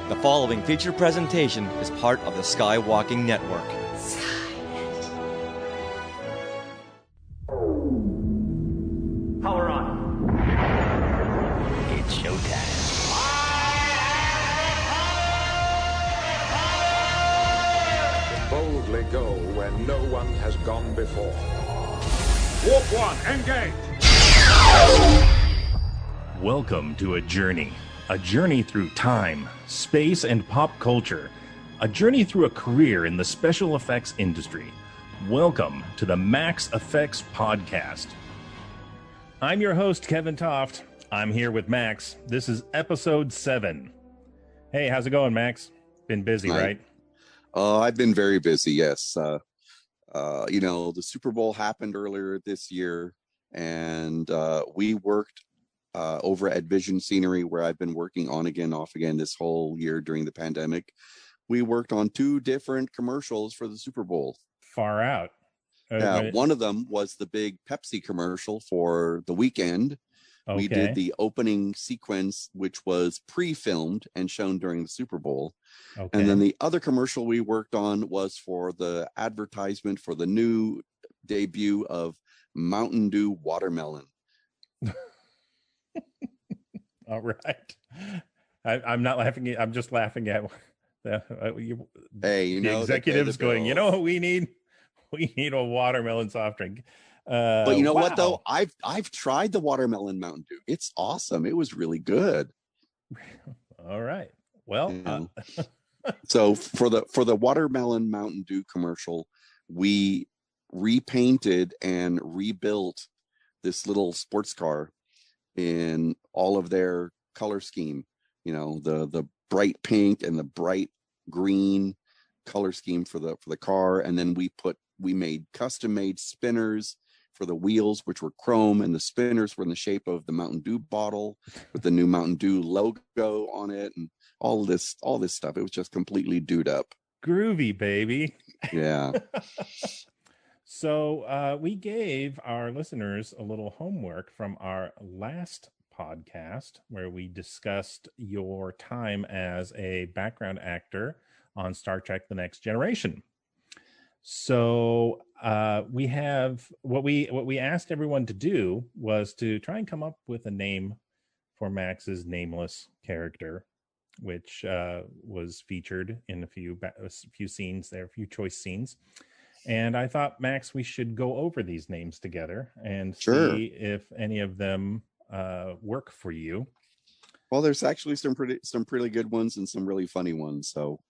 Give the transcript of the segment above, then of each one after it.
The following feature presentation is part of the Skywalking Network. Power on. It's showtime. Boldly go where no one has gone before. Warp 1, engage! Welcome to a journey through time, space, and pop culture. A journey through a career in the special effects industry. Welcome to the Max Effects Podcast. I'm your host, Kevin Toft. I'm here with Max. This is episode 7. Hey, how's it going, Max? Been busy, right? I've been very busy, yes. The Super Bowl happened earlier this year, and we worked over at Vision Scenery, where I've been working on again, off again this whole year during the pandemic. We worked on 2 different commercials for the Super Bowl. Far out. One of them was the big Pepsi commercial for the weekend. Okay. We did the opening sequence, which was pre-filmed and shown during the Super Bowl. Okay. And then the other commercial we worked on was for the advertisement for the new debut of Mountain Dew Watermelon. All right. I'm not laughing. I'm just laughing at the executives going, you know what we need? We need a watermelon soft drink. But you know what, though? I've tried the watermelon Mountain Dew. It's awesome. It was really good. All right. Well, so for the watermelon Mountain Dew commercial, we repainted and rebuilt this little sports car in all of their color scheme. You know, the bright pink and the bright green color scheme for the car, and then we made custom made spinners for the wheels, which were chrome, and the spinners were in the shape of the Mountain Dew bottle with the new Mountain Dew logo on it, and all this stuff. It was just completely dewed up. Groovy, baby. Yeah. So we gave our listeners a little homework from our last podcast where we discussed your time as a background actor on Star Trek: The Next Generation. So we have what we asked everyone to do was to try and come up with a name for Max's nameless character, which was featured in a few scenes there, a few choice scenes. And I thought, Max, we should go over these names together and see if any of them work for you. Well, there's actually some pretty good ones and some really funny ones. So,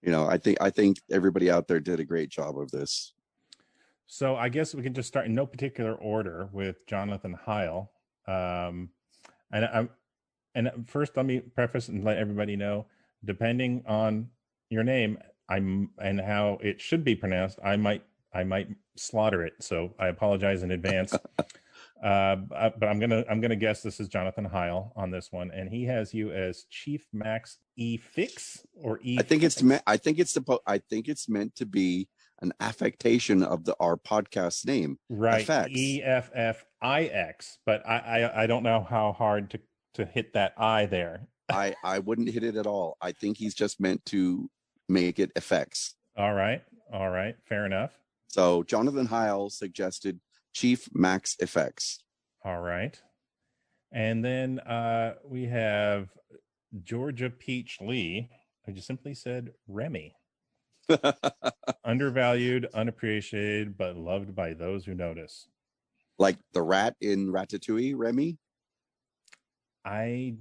I think everybody out there did a great job of this. So I guess we can just start in no particular order with Jonathan Heil. And first, let me preface and let everybody know, depending on your name, and how it should be pronounced, I might slaughter it. So I apologize in advance. But I'm gonna guess this is Jonathan Heil on this one, and he has you as Chief Max E-Fix or E. I think it's meant to be an affectation of our podcast name, right? FX. EFFIX, but I don't know how hard to hit that I there. I wouldn't hit it at all. I think he's just meant to make it effects. All right, fair enough. So Jonathan Heil suggested Chief Max Effects. All right. And then we have Georgia Peach Lee, who just simply said Remy. Undervalued, unappreciated, but loved by those who notice. Like the rat in Ratatouille, Remy? I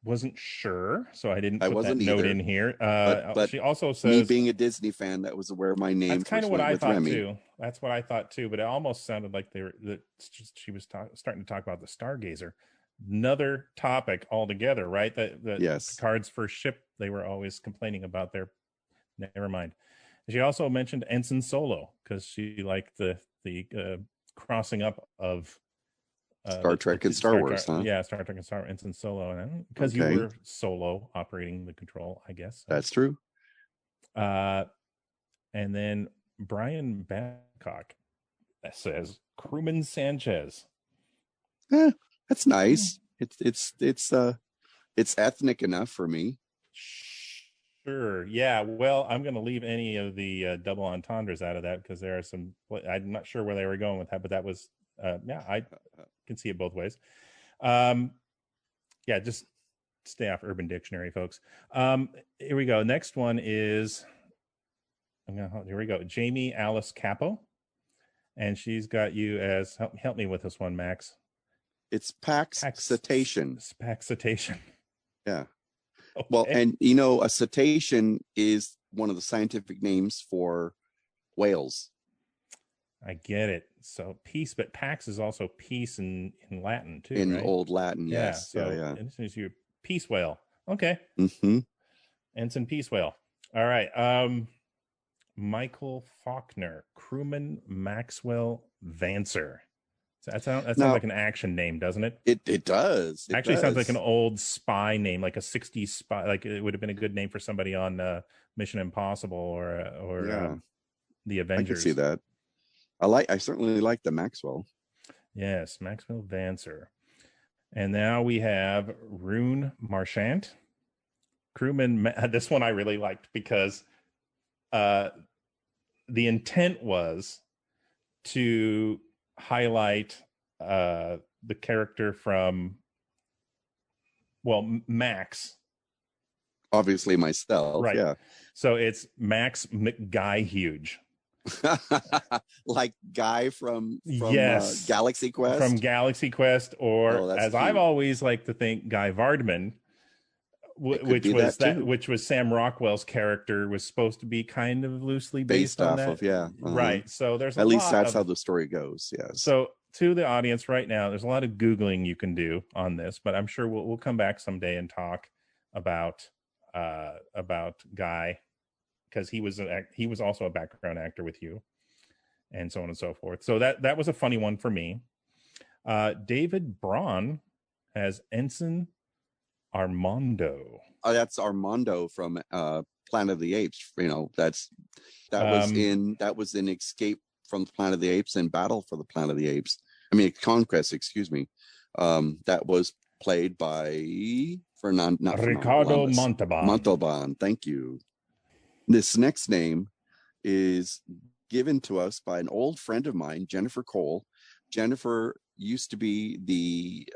wasn't sure, so I didn't put that note in here. But she also says, me being a Disney fan, that was where my name. That's kind of what I thought Remy. too. That's what I thought too. But it almost sounded like she was starting to talk about the Stargazer, another topic altogether, right? That yes. Picard's first ship, they were always complaining about their. Never mind. She also mentioned Ensign Solo because she liked the crossing up of. Star Trek and Star Wars, huh? Yeah, Star Trek and Star Wars, Ensign Solo, and because you were solo operating the control, I guess. That's true. And then Brian Babcock says Crewman Sanchez. That's nice. It's ethnic enough for me. Sure. Yeah. Well, I'm going to leave any of the double entendres out of that because there are some. I'm not sure where they were going with that, but that was. Yeah, I can see it both ways. Yeah, just stay off Urban Dictionary, folks. Here we go. Next one is. Here we go. Jamie Alice Capo, and she's got you as help me with this one, Max. It's Pax-cetacean. Pax-cetacean. Yeah. Okay. Well, and a cetacean is one of the scientific names for whales. I get it. So peace, but Pax is also peace in Latin too, in right? Old Latin, yes. So yeah. This is your peace whale. Okay. Mm-hmm. Ensign Peace Whale. All right. Michael Faulkner, crewman Maxwell Vancer. That sounds like an action name, doesn't it? It does. It actually does. Sounds like an old spy name, like a 60s spy. Like it would have been a good name for somebody on Mission Impossible or the Avengers. I can see that. I certainly like the Maxwell. Yes, Maxwell Vancer. And now we have Rune Marchant, crewman. This one I really liked because the intent was to highlight the character from Max, obviously myself, right? Yeah. So it's Max McGuy-Huge. Like Guy from yes, Galaxy Quest, or as cute. I've always liked to think, Guy Vardman, which was Sam Rockwell's character, was supposed to be kind of loosely based on that. Right. So there's at least that's how the story goes. Yes. So to the audience right now, there's a lot of Googling you can do on this, but I'm sure we'll come back someday and talk about Guy, because he was also a background actor with you, and so on and so forth. So that was a funny one for me. David Braun has Ensign Armando. Oh, that's Armando from Planet of the Apes. That was in Escape from Planet of the Apes and Battle for the Planet of the Apes. I mean, Conquest, excuse me. That was played by Ricardo Montalban. Montalban, thank you. This next name is given to us by an old friend of mine, Jennifer Cole. Jennifer used to be the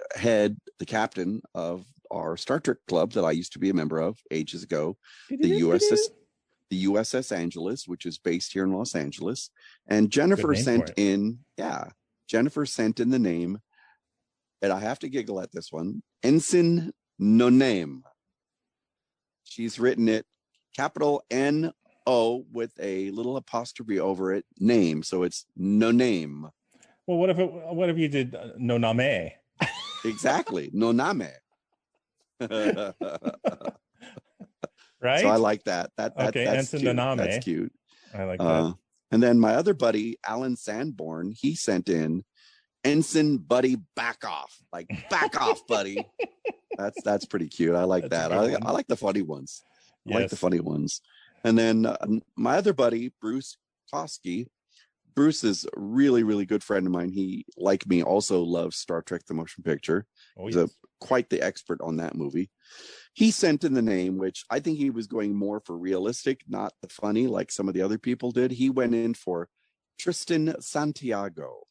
captain of our Star Trek club that I used to be a member of ages ago, the USS Angeles, which is based here in Los Angeles. And Jennifer sent in the name, and I have to giggle at this one, Ensign No Name. She's written it capital N-O with a little apostrophe over it, name. So it's No Name. Well, what if you did No Name? Exactly. No Name. Right. So I like that. Okay, that's cute. That's cute. I like that. And then my other buddy, Alan Sanborn, he sent in Ensign Buddy Back Off. Like, back off, buddy. That's pretty cute. I like that. I like the funny ones. I like the funny ones. And then my other buddy, Bruce Koski. Bruce is a really, really good friend of mine. He, like me, also loves Star Trek the Motion Picture. He's quite the expert on that movie. He sent in the name, which I think he was going more for realistic, not the funny like some of the other people did. He went in for Tristan Santiago.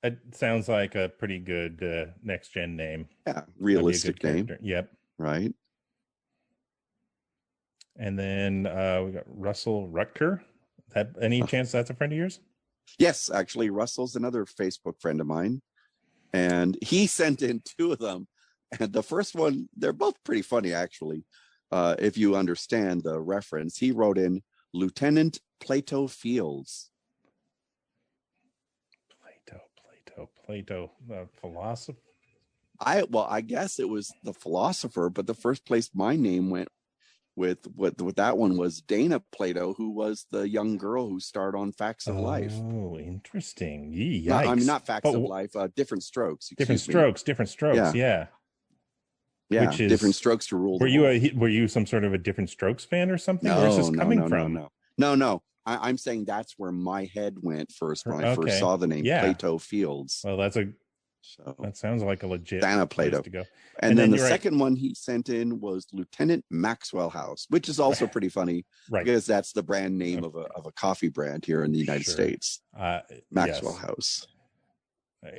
It sounds like a pretty good next gen name. Yeah, realistic name. Yep. Right. And then we got Russell Rutger. Any chance that's a friend of yours? Yes, actually, Russell's another Facebook friend of mine. And he sent in two of them. And the first one, they're both pretty funny, actually. If you understand the reference, he wrote in Lieutenant Plato Fields. Plato, the philosopher. I guess it was the philosopher, but the first place my name went with that one was Dana Plato, who was the young girl who starred on Facts of Life. Oh, interesting. Yikes. Not Facts of Life, Different Strokes. Different Strokes. Yeah. Yeah, which is, Different Strokes to Rule. Were you some sort of a Different Strokes fan or something? No, Where's this coming from? No. I'm saying that's where my head went first when I first saw the name Plato Fields. Well, that's a So That sounds like a legit Santa place Plato. to go. And then the you're right. second one he sent in was Lieutenant Maxwell House, which is also pretty funny Right. because that's the brand name of a coffee brand here in the United Sure. States. Maxwell Yes. House.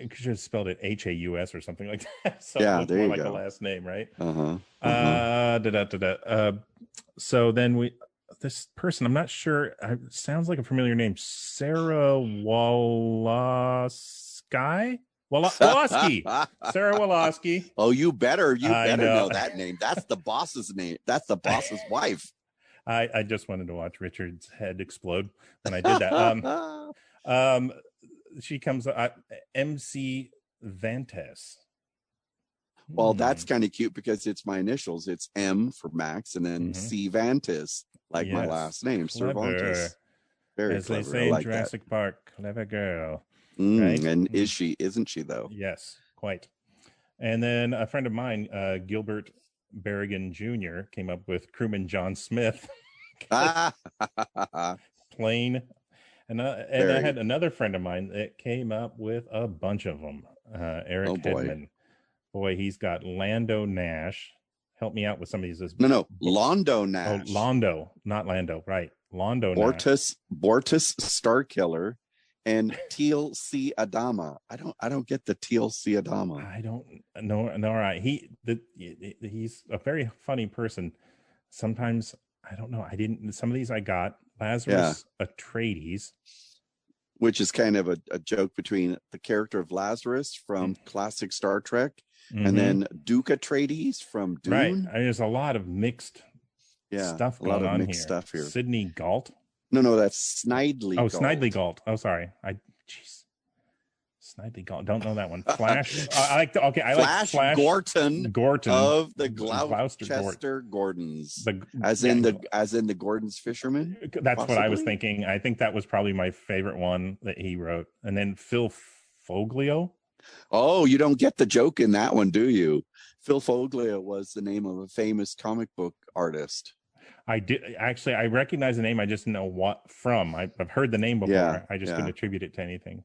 You should have spelled it Haus or something like that. So Yeah, it looked there more you like go. a last name, right? Uh-huh. So then this person, I'm not sure, it sounds like a familiar name, Sarah Woloski. Sarah Woloski. Oh, you better know that name. That's the boss's name. That's the boss's wife. I just wanted to watch Richard's head explode when I did that. She comes MC Vantes. Well, that's kind of cute because it's my initials. It's M for Max and then C Vantis, like my last name, Cervantes. Very As clever. they say in Jurassic Park, clever girl. Right? And isn't she though? Yes, quite. And then a friend of mine, Gilbert Berrigan Jr., came up with crewman John Smith. Plain. And I had another friend of mine that came up with a bunch of them. Eric Hedman. Boy, he's got Lando Nash. Help me out with some of these. No, Londo Nash. Oh, Londo, not Lando. Right. Londo Nash. Bortus Starkiller and Teal C. Adama. I don't get the Teal C. Adama. I don't know. No, right. He's a very funny person. Sometimes I don't know. Some of these I got. Lazarus Atreides, which is kind of a joke between the character of Lazarus from classic Star Trek and then Duke Atreides from Dune. Right. I mean, there's a lot of mixed stuff going on here. Stuff here. Sidney Galt. No, that's Snidely. Oh, Snidely Galt. Oh, sorry. Snidely Galt. Don't know that one. Flash. I like Flash Gorton of the Gloucester Gordons. As in the Gordon's Fisherman. That's possibly what I was thinking. I think that was probably my favorite one that he wrote. And then Phil Foglio. Oh, you don't get the joke in that one, do you? Phil Foglio was the name of a famous comic book artist. I did actually. I recognize the name. I just know what from. I've heard the name before. Yeah, I just couldn't attribute it to anything.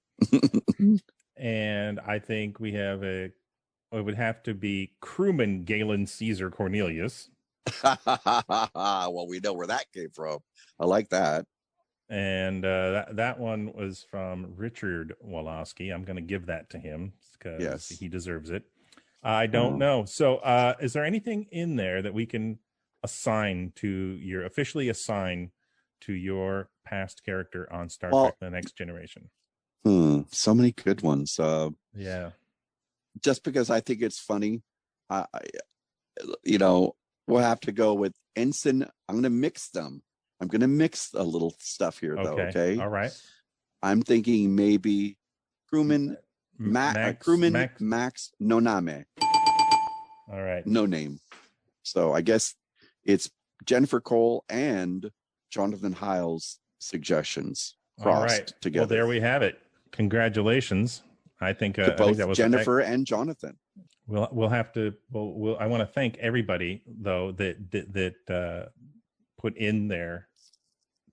And I think we have it would have to be crewman Galen Caesar Cornelius. Well, we know where that came from. I like that. And that one was from Richard Woloski. I'm going to give that to him because he deserves it. I don't know. So is there anything in there that we can officially assign to your past character on Star Trek The Next Generation? So many good ones. Just because I think it's funny, we'll have to go with Ensign. I'm going to mix them. I'm going to mix a little stuff here, though. Okay. All right. I'm thinking maybe crewman Max Noname. All right. No name. So I guess it's Jennifer Cole and Jonathan Heil's suggestions crossed together. Well, there we have it. Congratulations. I think both that was Jennifer and Jonathan. We'll have to. I want to thank everybody though that put in their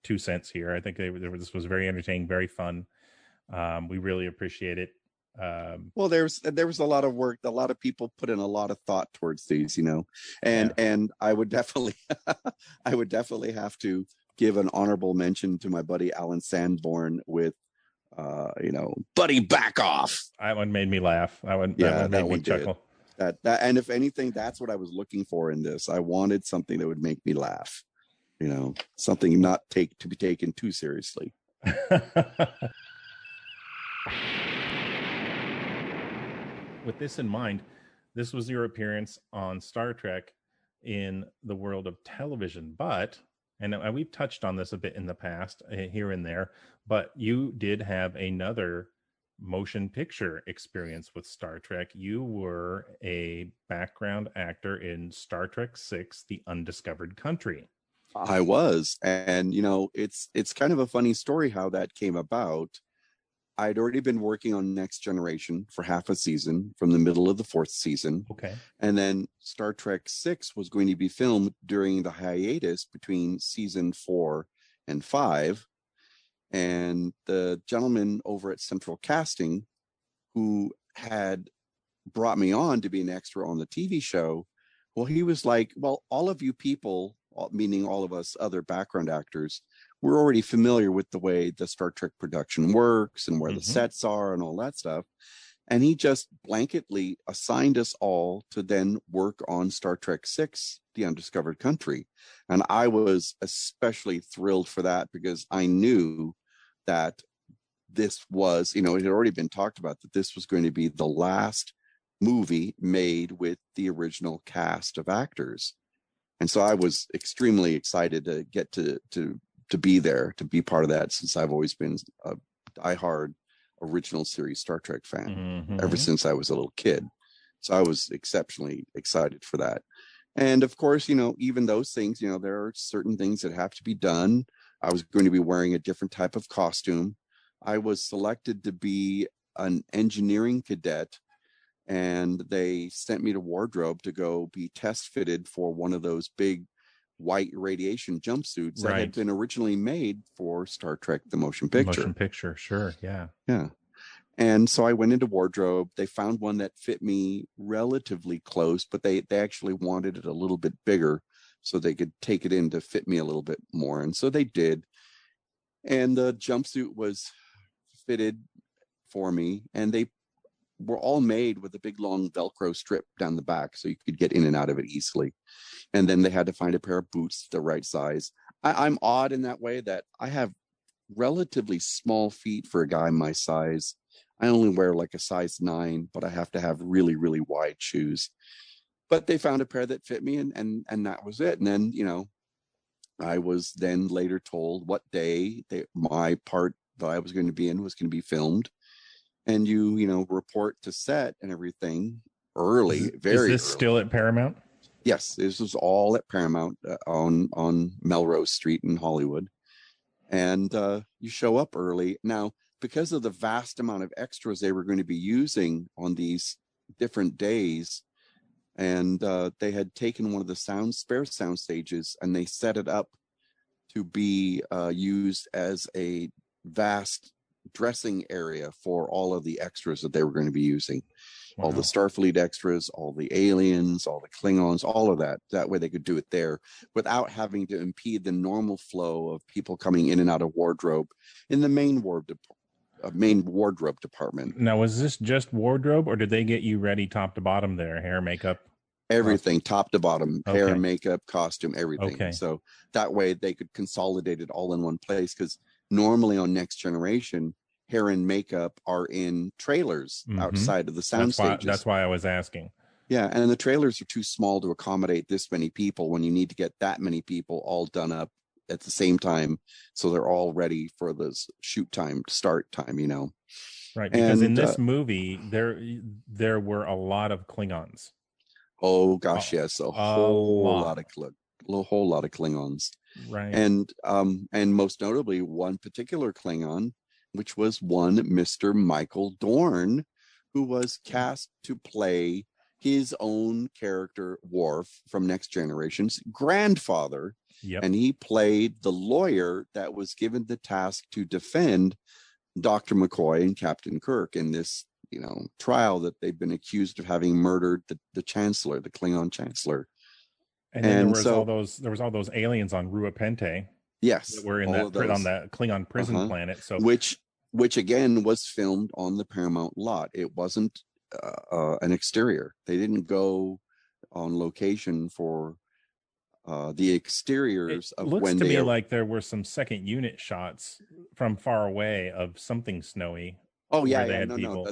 2 cents here. I think this was very entertaining, very fun. We really appreciate it. Well, there was a lot of work. A lot of people put in a lot of thought towards these, and I would definitely have to give an honorable mention to my buddy Alan Sanborn with buddy, back off. That one made me laugh. That one made me chuckle. That and if anything, that's what I was looking for in this. I wanted something that would make me laugh. Something not to be taken too seriously. With this in mind, this was your appearance on Star Trek in the world of television, and we've touched on this a bit in the past, here and there, but you did have another motion picture experience with Star Trek. You were a background actor in Star Trek VI, The Undiscovered Country. I was, and it's kind of a funny story how that came about. I'd already been working on Next Generation for half a season from the middle of the 4th season. Okay. And then Star Trek VI was going to be filmed during the hiatus between season 4 and 5. And the gentleman over at Central Casting, who had brought me on to be an extra on the TV show, well, he was like, well, all of you people, meaning all of us other background actors, we're already familiar with the way the Star Trek production works and where the sets are and all that stuff. And he just blanketly assigned us all to then work on Star Trek VI, The Undiscovered Country. And I was especially thrilled for that because I knew that this was, it had already been talked about that this was going to be the last movie made with the original cast of actors. And so I was extremely excited to get to be there, to be part of that, since I've always been a diehard original series Star Trek fan ever since I was a little kid. So I was exceptionally excited for that. And of course, even those things, there are certain things that have to be done. I was going to be wearing a different type of costume. I was selected to be an engineering cadet, and they sent me to wardrobe to go be test fitted for one of those big white radiation jumpsuits that had been originally made for Star Trek the motion picture. Motion picture, sure, yeah. And so I went into wardrobe. They found one that fit me relatively close, but they actually wanted it a little bit bigger so they could take it in to fit me a little bit more. And so they did. And the jumpsuit was fitted for me, and they were all made with a big long Velcro strip down the back so you could get in and out of it easily. And then they had to find a pair of boots the right size. I'm odd in that way that I have relatively small feet for a guy my size. I only wear like a size 9, but I have to have really, really wide shoes. But they found a pair that fit me, and that was it. And then, I was then later told what day my part that I was going to be in was going to be filmed. And you report to set and everything early. Very Is this early. Still at Paramount? Yes, this was all at Paramount on Melrose Street in Hollywood. And you show up early. Now, because of the vast amount of extras they were going to be using on these different days, and they had taken one of the spare sound stages and they set it up to be used as a vast dressing area for all of the extras that they were going to be using. All the Starfleet extras, all the aliens, all the Klingons, all of that. That way they could do it there without having to impede the normal flow of people coming in and out of wardrobe in the main wardrobe department. Now, was this just wardrobe, or did they get you ready top to bottom there? Hair, makeup? Everything, top to bottom, Okay. hair, makeup, costume, everything. Okay. So that way they could consolidate it all in one place, because normally on Next Generation, hair and makeup are in trailers outside of the sound stages. That's why I was asking. Yeah, and the trailers are too small to accommodate this many people when you need to get that many people all done up at the same time, so they're all ready for the shoot time, start time, Right, because in this movie, there were a lot of Klingons. Oh gosh, yes, a whole lot of Klingons. Right. And most notably one particular Klingon, which was one Mr. Michael Dorn, who was cast to play his own character, Worf, from Next Generation's grandfather. Yep. And he played the lawyer that was given the task to defend Dr. McCoy and Captain Kirk in this, trial that they've been accused of having murdered the Chancellor, the Klingon Chancellor. And then there was all those aliens on Ruapente. Yes, that were in on that Klingon prison planet. So which again was filmed on the Paramount lot. It wasn't an exterior. They didn't go on location for the exteriors of when they. Looks to me like there were some second unit shots from far away of something snowy. Oh yeah, no.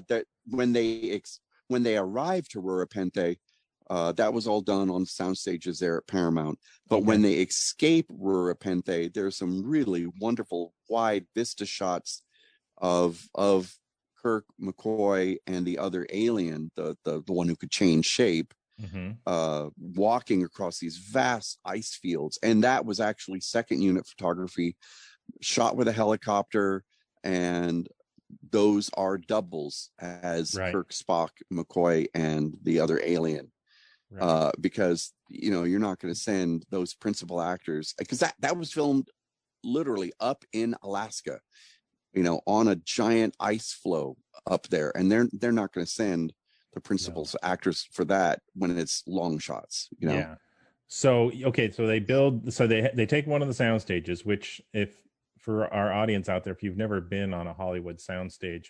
When they arrived to Ruapente, that was all done on sound stages there at Paramount. But when they escape Ruapente, there's some really wonderful wide vista shots of Kirk, McCoy, and the other alien, the one who could change shape, walking across these vast ice fields. And that was actually second unit photography shot with a helicopter, and those are doubles as Kirk, Spock, McCoy, and the other alien. Because you're not going to send those principal actors, because that was filmed literally up in Alaska. on a giant ice floe up there, and they're not going to send the principal actors for that when it's long shots. Yeah. So they take one of the sound stages, which, if for our audience out there, if you've never been on a Hollywood soundstage,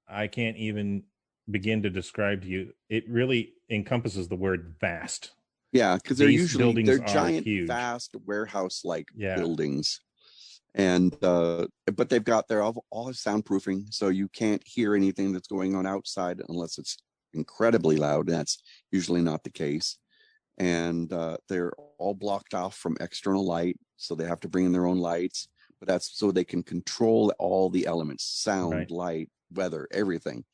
I can't even begin to describe to you. It really encompasses the word vast. Yeah, because they're giant, huge, vast warehouse-like buildings, and but they're all soundproofing, so you can't hear anything that's going on outside unless it's incredibly loud. And that's usually not the case. And they're all blocked off from external light, so they have to bring in their own lights. But that's so they can control all the elements: sound, light, weather, everything.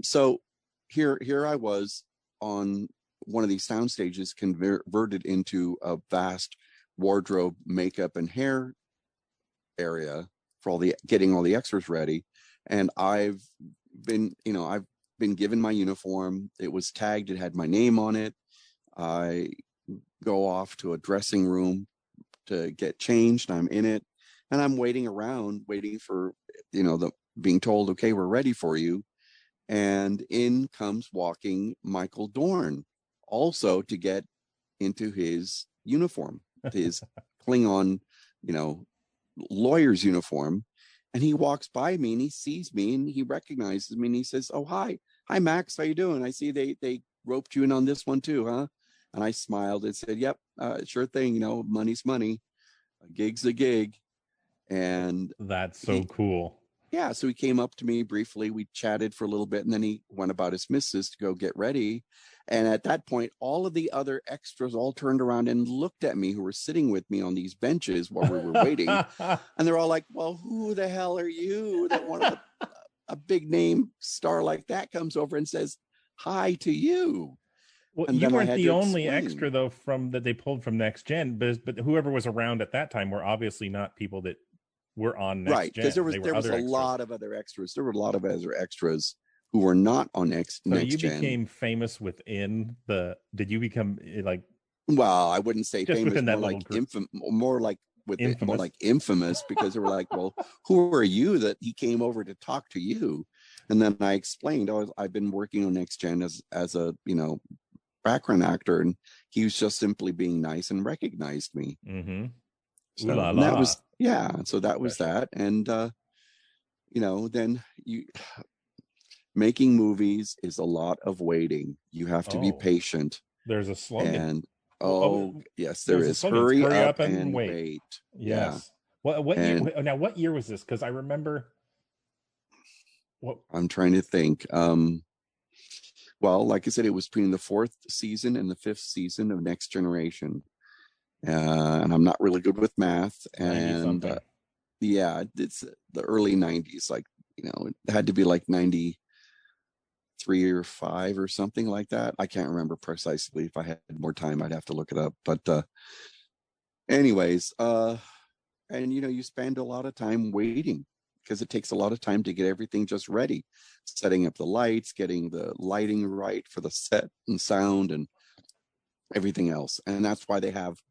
So here I was on one of these sound stages, converted into a vast wardrobe, makeup, and hair area for getting all the extras ready. And I've been given my uniform. It was tagged. It had my name on it. I go off to a dressing room to get changed. I'm in it, and I'm waiting for, being told, okay, we're ready for you. And in comes walking Michael Dorn, also to get into his uniform, his Klingon, lawyer's uniform. And he walks by me and he sees me and he recognizes me and he says, "Oh, hi, Max, how you doing? I see they roped you in on this one too, huh?" And I smiled and said, "Yep, sure thing. Money's money, a gig's a gig." And that's so cool. Yeah, so he came up to me briefly. We chatted for a little bit, and then he went about his missus to go get ready. And at that point, all of the other extras all turned around and looked at me, who were sitting with me on these benches while we were waiting. And they're all like, "Well, who the hell are you that one of a big name star like that comes over and says hi to you?" Well, and you weren't the only extra, though, that they pulled from Next Gen, but whoever was around at that time were obviously not people that were on Next Gen. Because there was a lot of other extras. There were a lot of other extras who were not on Next Gen. So you became famous within the. Did you become like? Well, I wouldn't say famous. More like infamous, because they were like, "Well, who are you that he came over to talk to you?" And then I explained, I've been working on Next Gen as a background actor, and he was just simply being nice and recognized me. Mm-hmm. So that was that. And then making movies is a lot of waiting. You have to be patient. There's a slogan. And yes, there is. Hurry up and wait. Yes. Yeah. What year was this? Because I remember. I'm trying to think. Well, like I said, it was between the 4th season and the 5th season of Next Generation. And I'm not really good with math. And it's the early 90s. Like, it had to be like 93 or 5 or something like that. I can't remember precisely. If I had more time, I'd have to look it up. But anyways, and you spend a lot of time waiting, because it takes a lot of time to get everything just ready, setting up the lights, getting the lighting right for the set and sound and everything else. And that's why they have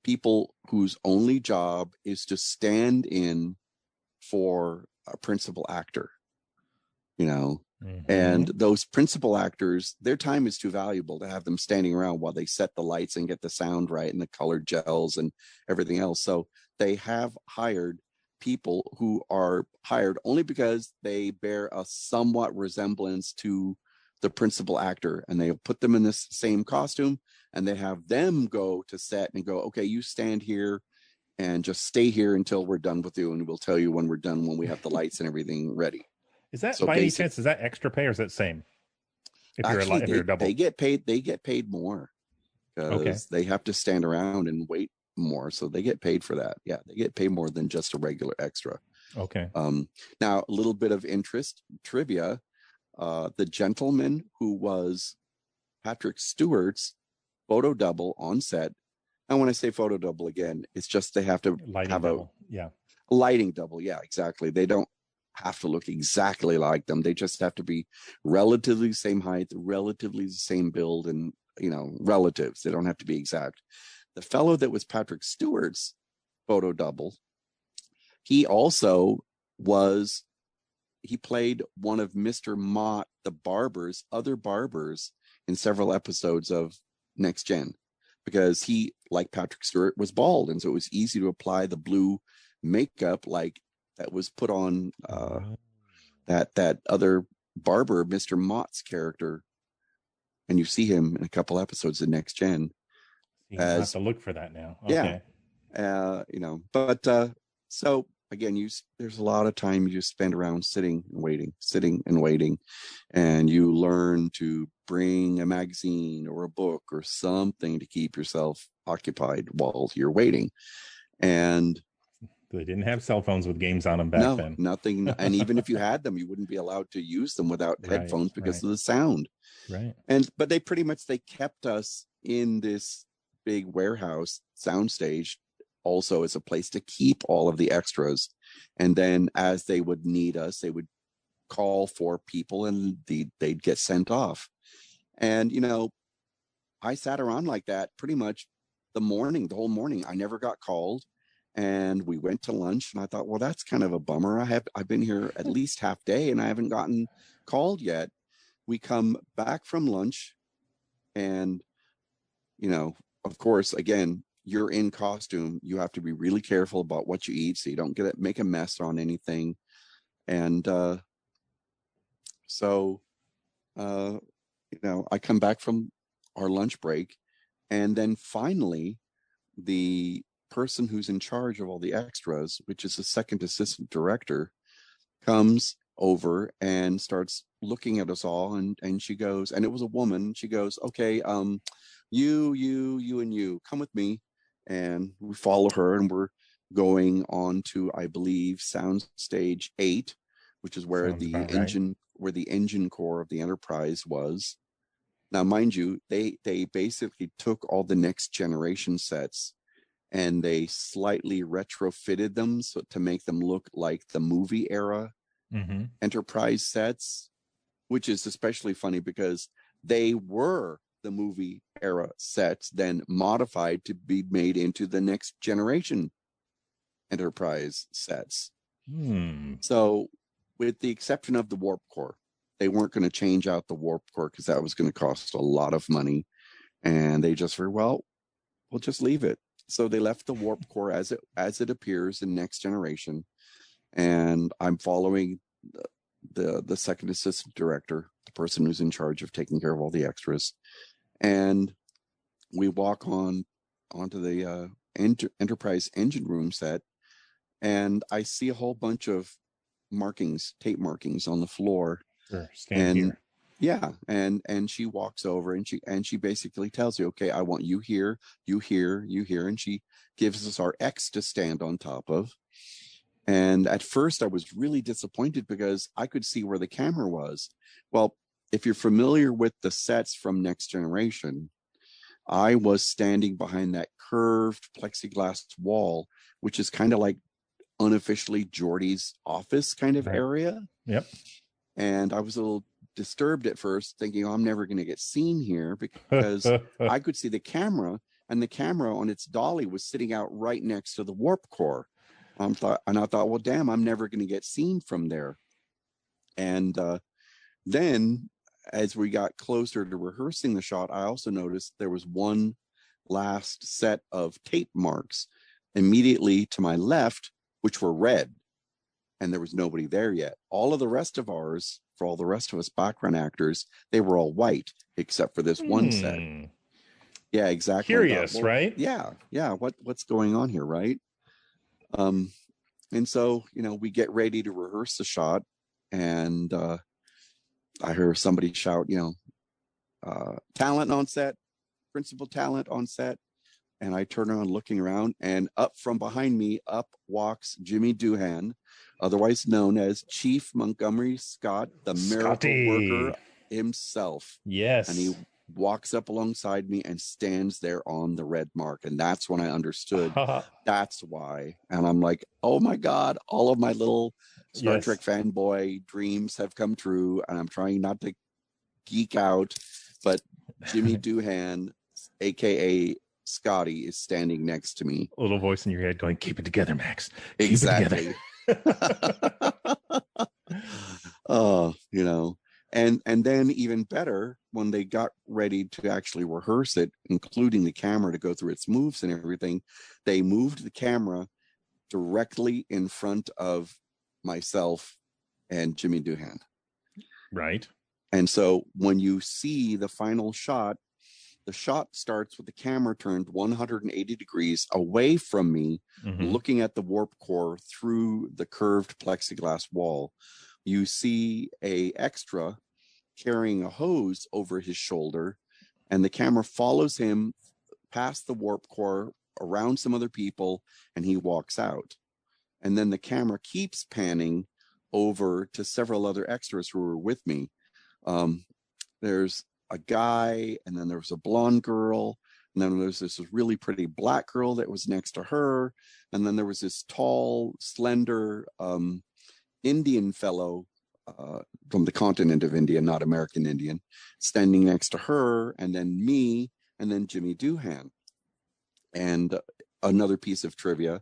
people whose only job is to stand in for a principal actor, and those principal actors, their time is too valuable to have them standing around while they set the lights and get the sound right and the colored gels and everything else. So they have hired people who are hired only because they bear a somewhat resemblance to the principal actor, and they put them in this same costume, and they have them go to set and go, "Okay, you stand here and just stay here until we're done with you, and we'll tell you when we're done, when we have the lights and everything ready." Is that by any chance, is that extra pay or is that same? If you're a double, they get paid more, because they have to stand around and wait more, so they get paid for that. Yeah, they get paid more than just a regular extra. Okay. Now a little bit of trivia. The gentleman who was Patrick Stewart's photo double on set, and when I say photo double again, it's just they have to have a lighting double. Yeah, exactly. They don't have to look exactly like them. They just have to be relatively the same height, relatively the same build, and relatives. They don't have to be exact. The fellow that was Patrick Stewart's photo double He also he played one of Mr. Mott, the other barbers in several episodes of Next Gen, because he, like Patrick Stewart, was bald. And so it was easy to apply the blue makeup like that was put on that other barber, Mr. Mott's character. And you see him in a couple episodes of Next Gen. You have to look for that now. Okay. Yeah. So again, there's a lot of time you just spend around sitting and waiting, and you learn to bring a magazine or a book or something to keep yourself occupied while you're waiting. And they didn't have cell phones with games on them back then. Nothing. And even if you had them, you wouldn't be allowed to use them without headphones because of the sound. Right. But they kept us in this big warehouse soundstage also as a place to keep all of the extras. And then as they would need us, they would call for people and they'd get sent off. And, I sat around like that pretty much the whole morning. I never got called. And we went to lunch and I thought, well, that's kind of a bummer. I've been here at least half day and I haven't gotten called yet. We come back from lunch and, of course, again, you're in costume. You have to be really careful about what you eat so you don't make a mess on anything. And I come back from our lunch break, and then finally the person who's in charge of all the extras, which is the second assistant director, comes over and starts looking at us all, and she goes, and it was a woman, she goes, okay, you and you come with me. And we follow her, and we're going on to, I believe, Soundstage 8, which is where where the engine core of the Enterprise was. Now, mind you, they basically took all the Next Generation sets and they slightly retrofitted them to make them look like the movie era Enterprise sets, which is especially funny because they were the movie era sets then modified to be made into the Next Generation Enterprise sets. So with the exception of the warp core, they weren't going to change out the warp core because that was going to cost a lot of money. And they just were, we'll just leave it. So they left the warp core as it appears in Next Generation. And I'm following the second assistant director, the person who's in charge of taking care of all the extras. And we walk onto the Enterprise engine room set, and I see a whole bunch of tape markings on the floor. Sure, stand here. Yeah, and she walks over and she basically tells you, okay, I want you here, you here, you here, and she gives us our X to stand on top of. And at first I was really disappointed because I could see where the camera was. Well, if you're familiar with the sets from Next Generation, I was standing behind that curved plexiglass wall, which is kind of like unofficially Geordi's office kind of area. Yep. And I was a little disturbed at first, thinking, I'm never going to get seen here because I could see the camera, and the camera on its dolly was sitting out right next to the warp core. I thought, well, damn, I'm never going to get seen from there. And then as we got closer to rehearsing the shot, I also noticed there was one last set of tape marks immediately to my left, which were red, and there was nobody there yet. All of the rest of ours, for all the rest of us background actors, they were all white, except for this one set. Yeah, exactly. Curious, right? Yeah. What's going on here, right? And so, we get ready to rehearse the shot, and I hear somebody shout, talent on set, principal talent on set. And I turn around looking around, and up from behind me, up walks Jimmy Doohan, otherwise known as Chief Montgomery Scott, the miracle worker himself. Yes. And he walks up alongside me and stands there on the red mark. And that's when I understood that's why. And I'm like, oh my God, all of my little Star Trek fanboy dreams have come true. And I'm trying not to geek out, but Jimmy Doohan, AKA Scotty is standing next to me. A little voice in your head going, "Keep it together, Max. Keep Exactly. it together." You know, and then even better, when they got ready to actually rehearse it, including the camera to go through its moves and everything, they moved the camera directly in front of myself and Jimmy Doohan. Right. And so when you see the final shot, the shot starts with the camera turned 180 degrees away from me, looking at the warp core through the curved plexiglass wall. You see a extra carrying a hose over his shoulder, and the camera follows him past the warp core, around some other people, and he walks out. And then the camera keeps panning over to several other extras who were with me. There's a guy, and then there was a blonde girl, and then there's this really pretty black girl that was next to her, and then there was this tall, slender Indian fellow from the continent of India, not American Indian, standing next to her, and then me, and then Jimmy Doohan. And another piece of trivia,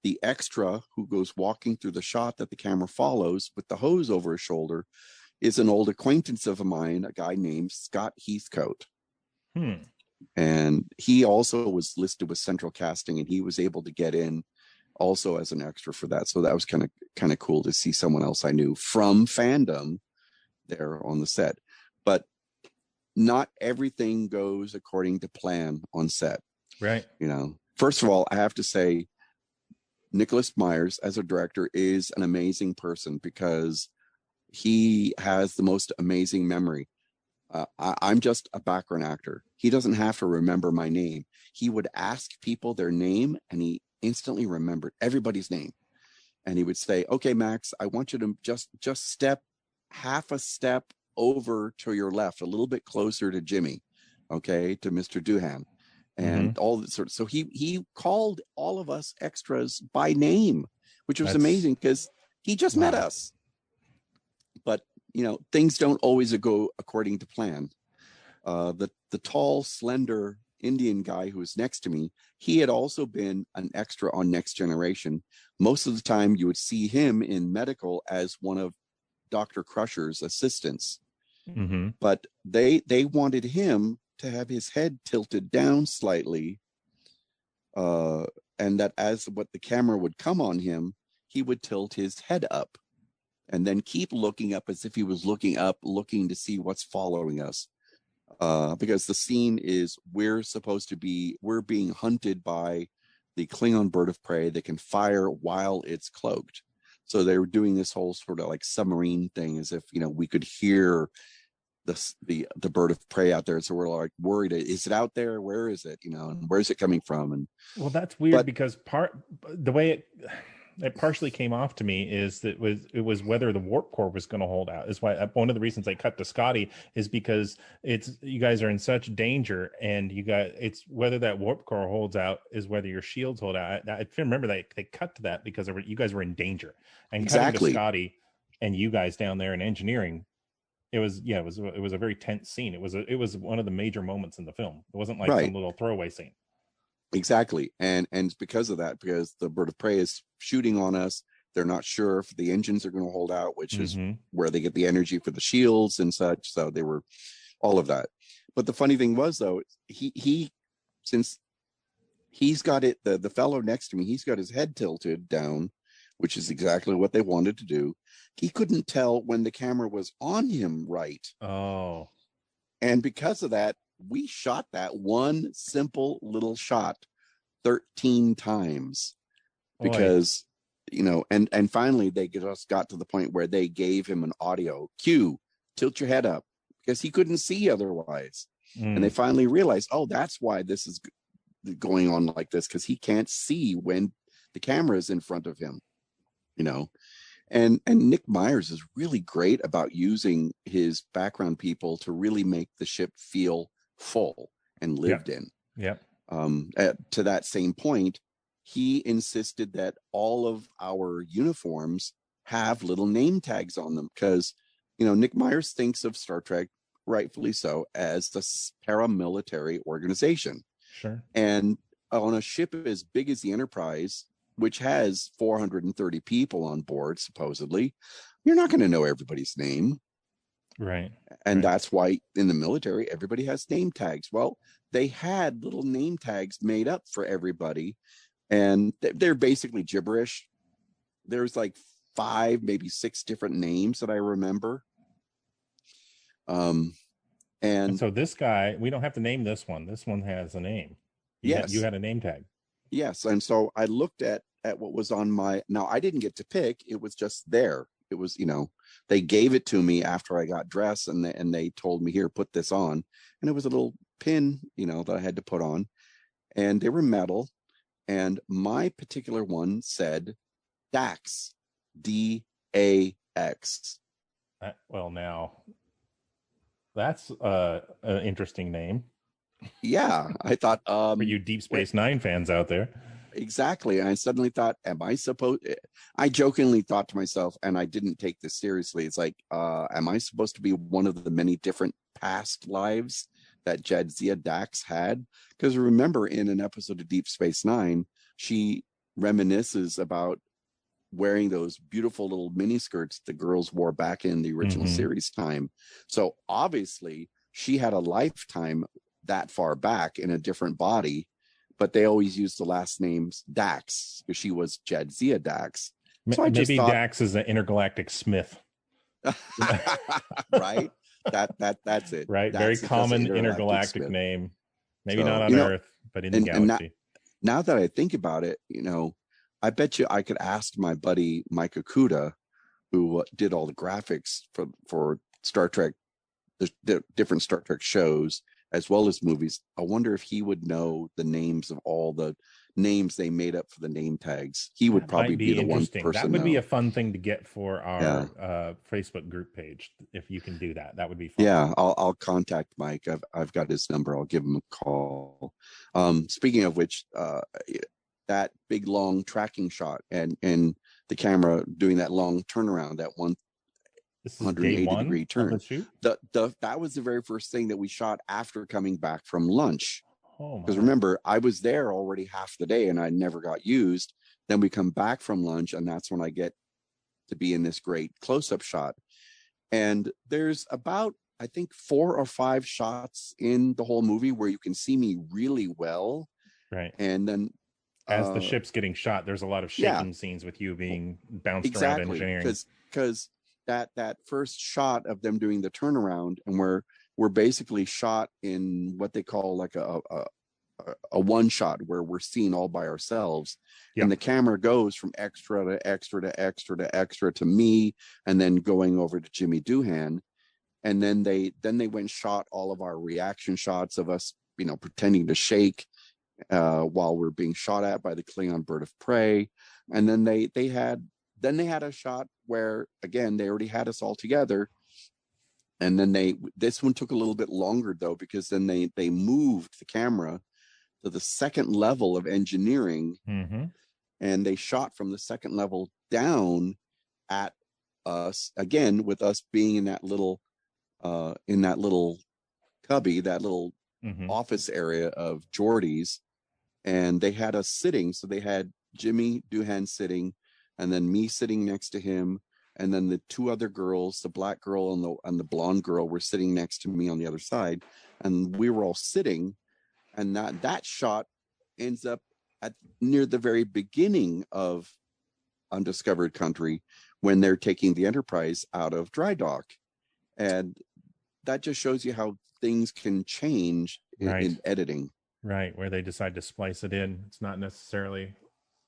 the extra who goes walking through the shot that the camera follows with the hose over his shoulder is an old acquaintance of mine, a guy named Scott Heathcote. And he also was listed with Central Casting, and he was able to get in also as an extra for that. So that was kind of cool to see someone else I knew from fandom there on the set. But not everything goes according to plan on set. Right. You know, first of all, I have to say, Nicholas Myers as a director is an amazing person because he has the most amazing memory. I'm just a background actor. He doesn't have to remember my name. He would ask people their name, and he instantly remembered everybody's name. And he would say, "Okay, Max, I want you to just step half a step over to your left, a little bit closer to Jimmy, okay, to Mr. Doohan." And all that sort of, so he called all of us extras by name, which was amazing because he just met us. But you know, things don't always go according to plan. The tall, slender Indian guy who was next to me, he had also been an extra on Next Generation. Most of the time, you would see him in medical as one of Dr. Crusher's assistants. But they wanted him to have his head tilted down slightly, and that as what the camera would come on him, he would tilt his head up and then keep looking up as if he was looking up, looking to see what's following us. Because the scene is we're being hunted by the Klingon bird of prey that can fire while it's cloaked. So they were doing this whole sort of like submarine thing, as if, you know, we could hear the bird of prey out there. So we're like worried, is it out there? Where is it? You know, and where's it coming from? And well, that's weird because the way it partially came off to me is that it was whether the warp core was going to hold out. Is why one of the reasons I cut to Scotty is because you guys are in such danger, and it's whether that warp core holds out is whether your shields hold out. I remember they cut to that because you guys were in danger, and cutting to Scotty and you guys down there in engineering. It was a very tense scene. It was one of the major moments in the film. It wasn't like some little throwaway scene. Exactly. And it's because of that, because the bird of prey is shooting on us. They're not sure if the engines are going to hold out, which is where they get the energy for the shields and such. So they were all of that. But the funny thing was, though, he since he's got it, the fellow next to me, he's got his head tilted down, which is exactly what they wanted to do. He couldn't tell when the camera was on him right. Oh. And because of that, we shot that one simple little shot 13 times because, you know, and finally they just got to the point where they gave him an audio cue, tilt your head up, because he couldn't see otherwise. And they finally realized, oh, that's why this is going on like this, because he can't see when the camera is in front of him, you know. And Nick Myers is really great about using his background people to really make the ship feel full and lived in. Yeah. To that same point, he insisted that all of our uniforms have little name tags on them because, you know, Nick Myers thinks of Star Trek, rightfully so, as the paramilitary organization. Sure. And on a ship as big as the Enterprise, which has 430 people on board, supposedly, you're not going to know everybody's name. Right. And that's why in the military, everybody has name tags. Well, they had little name tags made up for everybody, and they're basically gibberish. There's like 5, maybe 6 different names that I remember. And so this guy, we don't have to name this one. This one has a name. You had a name tag. Yes. And so I looked at what was on now I didn't get to pick. It was just there. It was, they gave it to me after I got dressed, and they told me, here, put this on. And it was a little pin, that I had to put on, and they were metal. And my particular one said Dax, DAX. Well, now that's an interesting name. Yeah, I thought for you Deep Space Nine fans out there. Exactly. I suddenly thought, I jokingly thought to myself, and I didn't take this seriously. It's like, am I supposed to be one of the many different past lives that Jadzia Dax had? Because remember, in an episode of Deep Space Nine, she reminisces about wearing those beautiful little mini skirts the girls wore back in the original series time. So obviously she had a lifetime that far back in a different body, but they always used the last names Dax because she was Jadzia Dax. So I just thought, Dax is an intergalactic smith. Right? That's it. Right. Dax, very common intergalactic name. Maybe not on Earth, but in the galaxy. Now that I think about it, I bet you I could ask my buddy Mike Okuda, who did all the graphics for Star Trek, the different Star Trek shows, as well as movies. I wonder if he would know the names of all the names they made up for the name tags. He would probably be the one person. That would be a fun thing to get for our Facebook group page. If you can do that, that would be fun. Yeah, I'll contact Mike. I've got his number. I'll give him a call. Speaking of which, that big long tracking shot and the camera doing that long turnaround, that 180 degree turn. That was the very first thing that we shot after coming back from lunch. Because remember, I was there already half the day and I never got used. Then we come back from lunch, and that's when I get to be in this great close-up shot. And there's about, I think, 4 or 5 shots in the whole movie where you can see me really well. Right. And then as the ship's getting shot, there's a lot of shaking scenes with you being bounced around engineering. Because that first shot of them doing the turnaround, and we're basically shot in what they call like a one shot where we're seen all by ourselves. And the camera goes from extra to extra to extra to extra to me, and then going over to Jimmy Doohan. And then they went and shot all of our reaction shots of us, pretending to shake while we're being shot at by the Klingon bird of prey. And then they had a shot where, again, they already had us all together. And then this one took a little bit longer though, because then they moved the camera to the second level of engineering, and they shot from the second level down at us again, with us being in that little cubby, that little office area of Geordie's, and they had us sitting. So they had Jimmy Doohan sitting, and then me sitting next to him, and then the 2 other girls, the black girl and the blonde girl, were sitting next to me on the other side, and we were all sitting. And that shot ends up at near the very beginning of Undiscovered Country, when they're taking the Enterprise out of dry dock. And that just shows you how things can change in editing. Right, where they decide to splice it in. It's not necessarily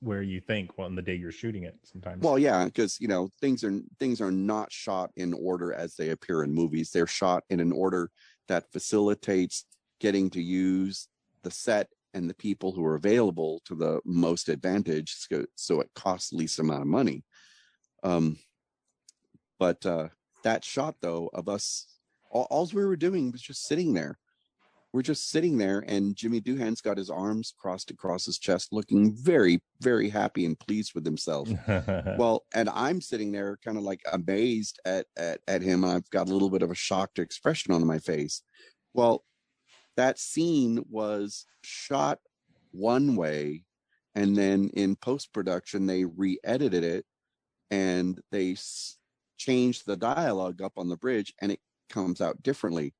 where you think, well, in the day you're shooting it sometimes. Well, yeah, because things are not shot in order as they appear in movies. They're shot in an order that facilitates getting to use the set and the people who are available to the most advantage, so it costs the least amount of money. But that shot though of us, all we were doing was just sitting there. We're just sitting there, and Jimmy Doohan's got his arms crossed across his chest, looking very, very happy and pleased with himself. Well, and I'm sitting there kind of like amazed at him. I've got a little bit of a shocked expression on my face. Well, that scene was shot one way, and then in post-production they re-edited it, and they changed the dialogue up on the bridge, and it comes out differently.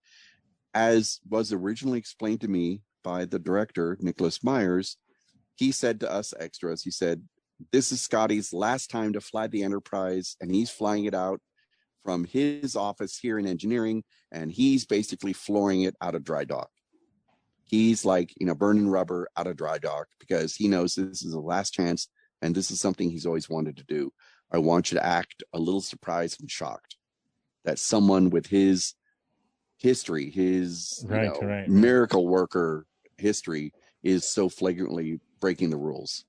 As was originally explained to me by the director, Nicholas Myers, he said to us extras, he said, this is Scotty's last time to fly the Enterprise, and he's flying it out from his office here in engineering, and he's basically flooring it out of dry dock. He's like, burning rubber out of dry dock, because he knows this is the last chance, and this is something he's always wanted to do. I want you to act a little surprised and shocked that someone with his history, his miracle worker history, is so flagrantly breaking the rules.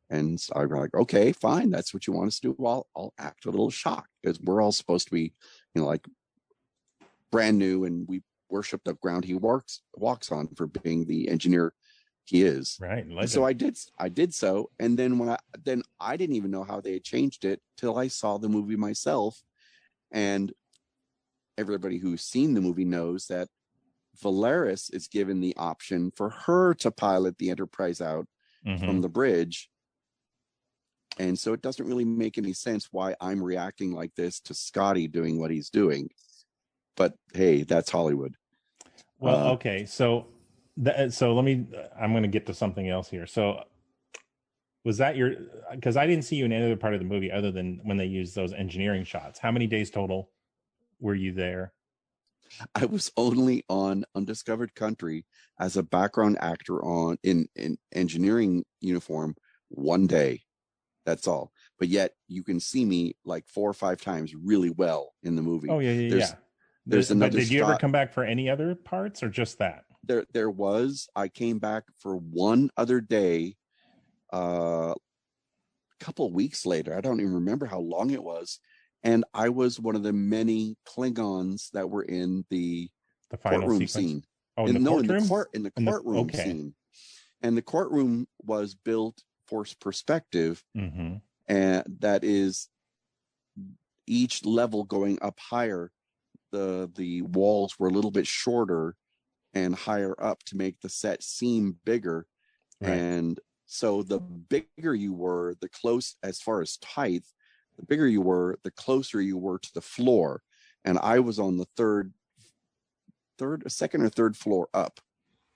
And so I'm like, okay, fine, that's what you want us to do. I'll act a little shocked, because we're all supposed to be, like brand new, and we worship the ground he walks on for being the engineer he is. Right. So I did so. And then I didn't even know how they had changed it till I saw the movie myself. And everybody who's seen the movie knows that Valeris is given the option for her to pilot the Enterprise out from the bridge. And so it doesn't really make any sense why I'm reacting like this to Scotty doing what he's doing. But hey, that's Hollywood. Well, okay. So I'm going to get to something else here. So was that because I didn't see you in any other part of the movie other than when they used those engineering shots. How many days total were you there? I was only on Undiscovered Country as a background actor in engineering uniform one day. That's all. But yet you can see me like 4 or 5 times really well in the movie. Oh, yeah. There's another. But did you ever come back for any other parts, or just that? There was. I came back for one other day, a couple of weeks later. I don't even remember how long it was. And I was one of the many Klingons that were in the final courtroom sequence? scene. Oh, in the courtroom? In the courtroom scene. And the courtroom was built for perspective, and that is each level going up higher. The walls were a little bit shorter and higher up to make the set seem bigger. Right. And so the bigger you were, as far as height, the bigger you were, the closer you were to the floor. And I was on the second or third floor up.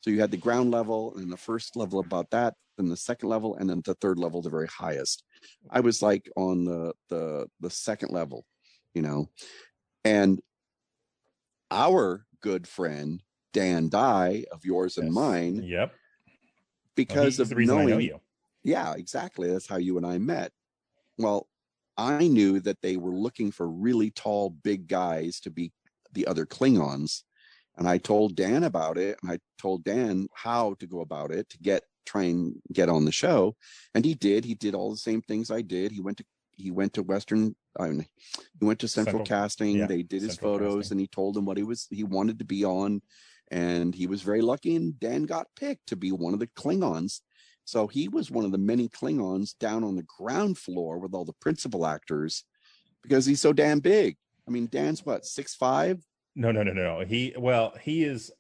So you had the ground level, and the first level about that, then the second level, and then the third level, the very highest. I was like on the second level, and our good friend Dan Dye of yours and mine. Yep. Because of the reason knowing, I know you. Yeah, exactly. That's how you and I met. Well, I knew that they were looking for really tall, big guys to be the other Klingons. And I told Dan about it, and I told Dan how to go about it to try and get on the show. And he did. He did all the same things I did. He went to Central Casting. They did his photos, casting. And he told them what he wanted to be on. And he was very lucky, and Dan got picked to be one of the Klingons. So he was one of the many Klingons down on the ground floor with all the principal actors, because he's so damn big. I mean, Dan's what, 6'5"? No. He is.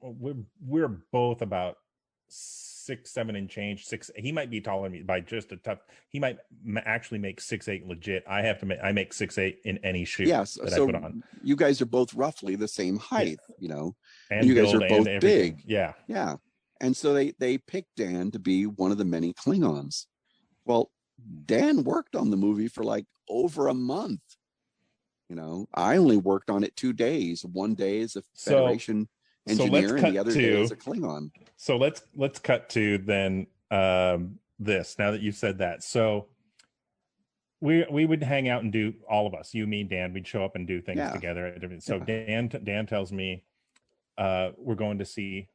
We're both about 6'7" and change. 6. He might be taller than me by just a tough. He might actually make 6'8" legit. I make 6'8" in any shoe that I put on. You guys are both roughly the same height, And you guys are both big. Yeah. And so they picked Dan to be one of the many Klingons. Well, Dan worked on the movie for like over a month. I only worked on it 2 days. One day as a Federation engineer, and the other day as a Klingon. So let's cut to then this. Now that you've said that, so we would hang out and do, all of us, you, me, Dan, we'd show up and do things together. So Dan tells me we're going to see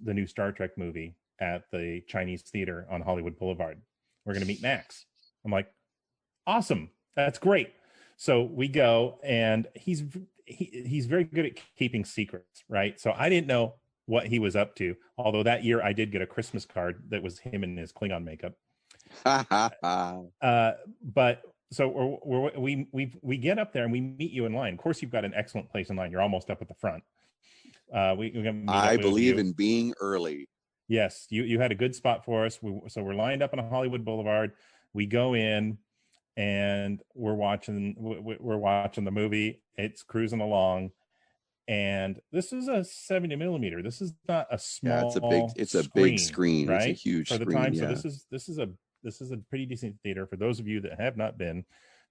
the new Star Trek movie at the Chinese Theater on Hollywood Boulevard. We're going to meet Max. I'm like, awesome, that's great. So we go, and he's very good at keeping secrets, right? So I didn't know what he was up to. Although that year I did get a Christmas card that was him in his Klingon makeup. But so we get up there and we meet you in line. Of course, you've got an excellent place in line. You're almost up at the front. We got to meet I up with believe you. in being early. Yes, you had a good spot for us. So we're lined up on a Hollywood Boulevard. We go in and we're watching the movie. It's cruising along, and this is a 70 millimeter. This is not a small. Yeah, it's a big screen. Right? It's a huge for the screen. time. Yeah. So this is a pretty decent theater for those of you that have not been.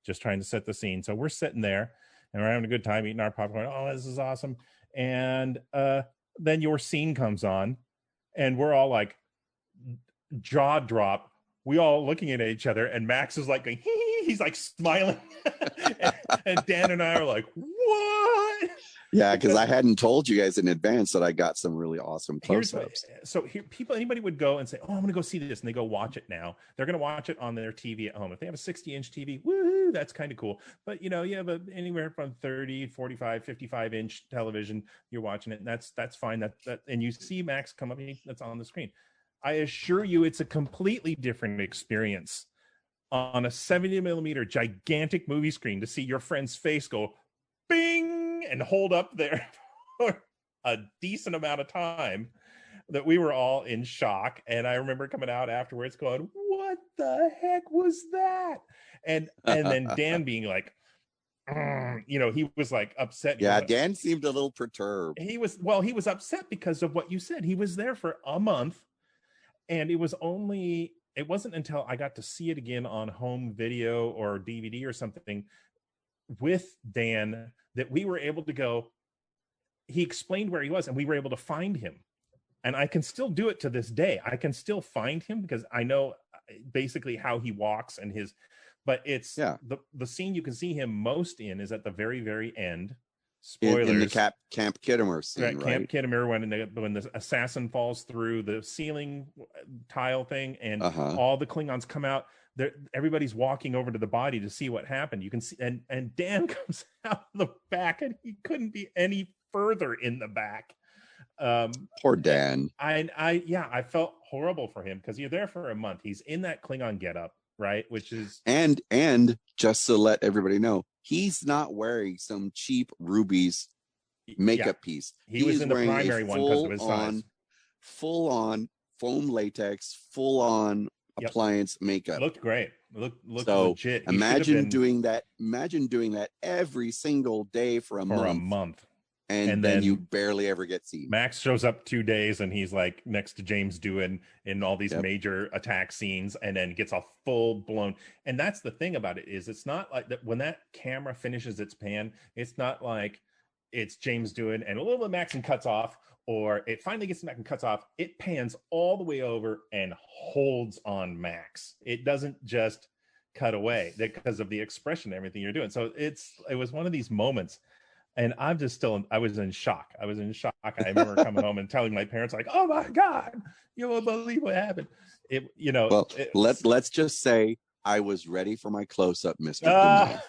Just trying to set the scene. So we're sitting there and we're having a good time eating our popcorn. Oh, this is awesome! And then your scene comes on, and we're all like jaw drop. We all looking at each other, and Max is like going, he's like smiling, and Dan and I are like, what? Yeah, because I hadn't told you guys in advance that I got some really awesome close-ups. So here, anybody would go and say, oh, I'm going to go see this, and they go watch it now. They're going to watch it on their TV at home. If they have a 60-inch TV, woohoo, that's kind of cool. But, you have anywhere from 30, 45, 55-inch television, you're watching it, and that's fine. That and you see Max come up, that's on the screen. I assure you it's a completely different experience on a 70 millimeter gigantic movie screen to see your friend's face go bing and hold up there for a decent amount of time, that we were all in shock. And I remember coming out afterwards going, what the heck was that? And then Dan being like, he was like upset. Yeah, Dan seemed a little perturbed. He was upset because of what you said. He was there for a month, and it wasn't until I got to see it again on home video or DVD or something with Dan that we were able to go. He explained where he was, and we were able to find him. And I can still do it to this day. I can still find him because I know basically how he walks and but it's the scene you can see him most in is at the very, very end. Spoilers. In the Camp Kittimer scene, right? Camp Kittimer, when the assassin falls through the ceiling tile thing, and all the Klingons come out. Everybody's walking over to the body to see what happened. You can see, and Dan comes out the back, and he couldn't be any further in the back. Poor Dan. I felt horrible for him because you're there for a month. He's in that Klingon getup, right? Which is and just to let everybody know, he's not wearing some cheap rubies makeup piece. He was in the primary one because of his size. Full on foam latex, full on appliance makeup. Looked great. Looked so legit. Imagine doing that every single day for a month. And then you barely ever get seen. Max shows up 2 days and he's like next to James Doohan in all these major attack scenes, and then gets a full blown. And that's the thing about it, is it's not like that when that camera finishes its pan, it's not like it's James Doohan and a little bit of Max and cuts off, or it finally gets back and cuts off. It pans all the way over and holds on Max. It doesn't just cut away because of the expression and everything you're doing. So it was one of these moments. And I was in shock. I I remember coming home and telling my parents, like, oh my God, you won't believe what happened. Let's just say I was ready for my close-up, Mr.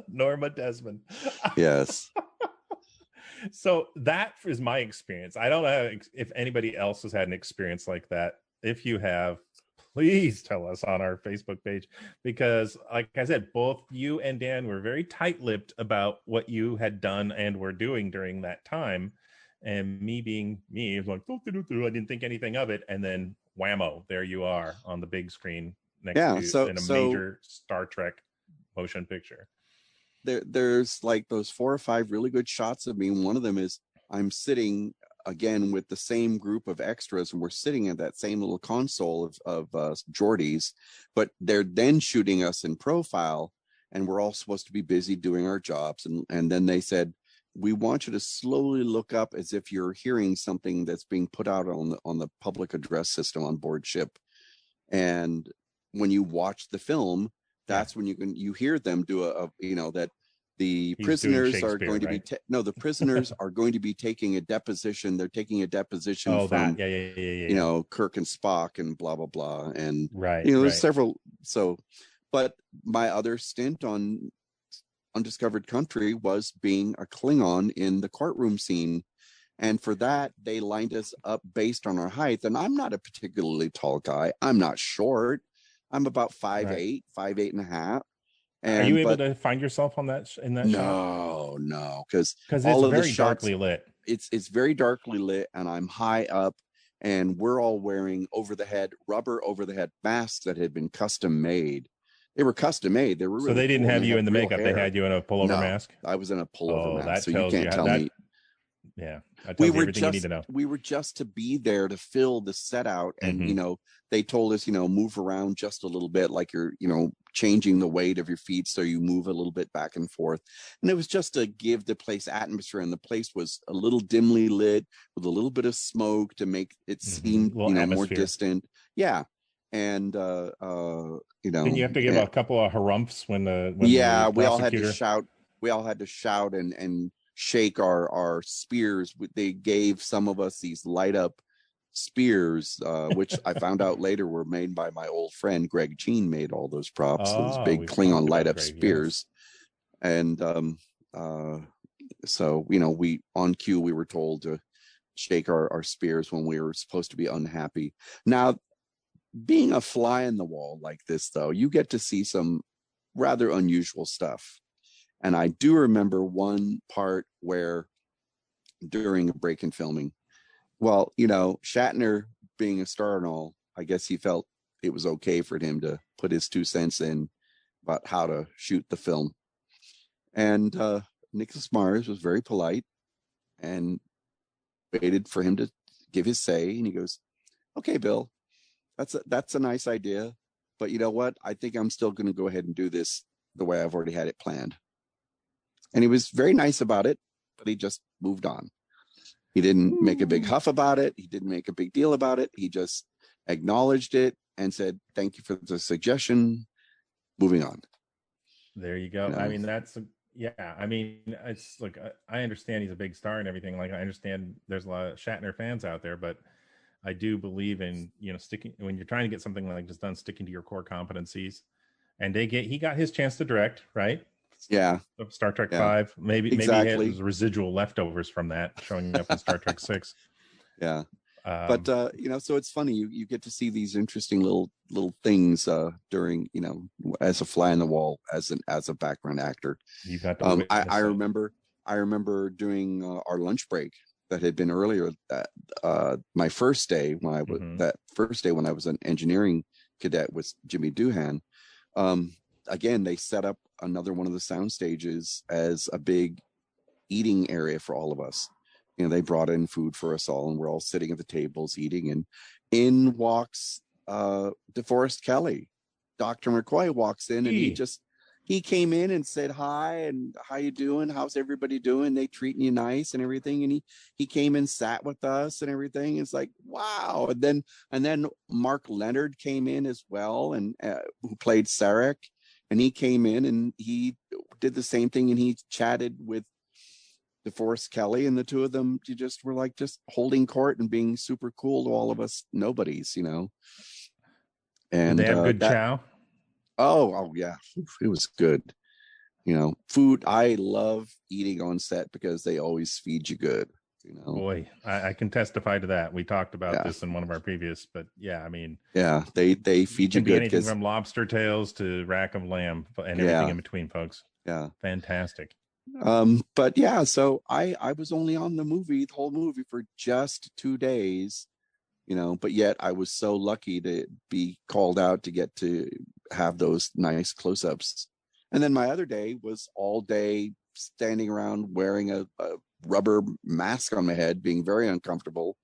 Norma Desmond. Yes. So that is my experience. I don't know if anybody else has had an experience like that. If you have, please tell us on our Facebook page, because like I said, both you and Dan were very tight-lipped about what you had done and were doing during that time. And me being me, I was like, I didn't think anything of it. And then whammo, there you are on the big screen next to in a major Star Trek motion picture. There's like those 4 or 5 really good shots of me. One of them is I'm sitting again with the same group of extras, and we're sitting at that same little console of Geordies, but they're then shooting us in profile, and we're all supposed to be busy doing our jobs. And then they said, we want you to slowly look up as if you're hearing something that's being put out on the public address system on board ship. And when you watch the film, that's when you hear them do that the prisoners are going to be the prisoners are going to be taking a deposition. They're taking a deposition from Kirk and Spock and blah blah blah, and there's several. So, but my other stint on Undiscovered Country was being a Klingon in the courtroom scene, and for that they lined us up based on our height. And I'm not a particularly tall guy. I'm not short. I'm about 5'8", 5'8.5". Are you able to find yourself on that in that shot? No, because it's all of very the shots, darkly lit. It's very darkly lit, and I'm high up, and we're all wearing rubber over the head masks that had been custom made. They were custom made. They were really so they didn't cool, have you in the makeup. hair. They had you in a pullover mask. I was in a pullover mask, so tells you can't tell me. Yeah, that tells you everything you need to know. We were just to be there to fill the set out, and they told us, move around just a little bit, like you're, changing the weight of your feet so you move a little bit back and forth. And it was just to give the place atmosphere, and the place was a little dimly lit with a little bit of smoke to make it seem, more distant. Yeah. And didn't you have to give a couple of harumphs when we all had to shout. We all had to shout and shake our spears. They gave some of us these light up spears, which I found out later were made by my old friend Greg Jean. Made all those props, those big Klingon light up spears. Yes. And so we on cue we were told to shake our spears when we were supposed to be unhappy. Now, being a fly in the wall like this, though, you get to see some rather unusual stuff. And I do remember one part where during a break in filming, well, Shatner being a star and all, I guess he felt it was okay for him to put his 2 cents in about how to shoot the film. And Nicholas Mars was very polite and waited for him to give his say. And he goes, "Okay, Bill, that's a nice idea. But you know what? I think I'm still going to go ahead and do this the way I've already had it planned." And he was very nice about it, but he just moved on. He didn't make a big huff about it. He didn't make a big deal about it. He just acknowledged it and said, "Thank you for the suggestion. Moving on." There you go. I mean, it's like, I understand he's a big star and everything. Like, I understand there's a lot of Shatner fans out there, but I do believe in, sticking, when you're trying to get something like this done, sticking to your core competencies. And he got his chance to direct, right? Yeah. Star Trek 5. Maybe he has residual leftovers from that showing up in Star Trek 6. Yeah. But so it's funny, you get to see these interesting little things during, as a fly in the wall, as a background actor. You got to I remember doing our lunch break that had been earlier, that my first day when I was when I was an engineering cadet with Jimmy Doohan. Again, they set up another one of the sound stages as a big eating area for all of us. They brought in food for us all, and we're all sitting at the tables eating, and in walks DeForest Kelley. Dr. McCoy walks in, and he came in and said hi, and how you doing? How's everybody doing? They treating you nice and everything. And he came and sat with us and everything. It's like, wow. And then Mark Leonard came in as well, and who played Sarek. And he came in and he did the same thing, and he chatted with DeForest Kelley, and the two of them just were like just holding court and being super cool to all of us nobodies, And they have good chow. Oh yeah, it was good. Food. I love eating on set because they always feed you good. Boy, I can testify to that. We talked about this in one of our previous, but yeah, I mean, they feed you good. Anything from lobster tails to rack of lamb and everything in between, folks. Yeah, fantastic. But yeah, so I was only on the whole movie for just 2 days, but yet I was so lucky to be called out to get to have those nice close-ups. And then my other day was all day standing around wearing a rubber mask on my head, being very uncomfortable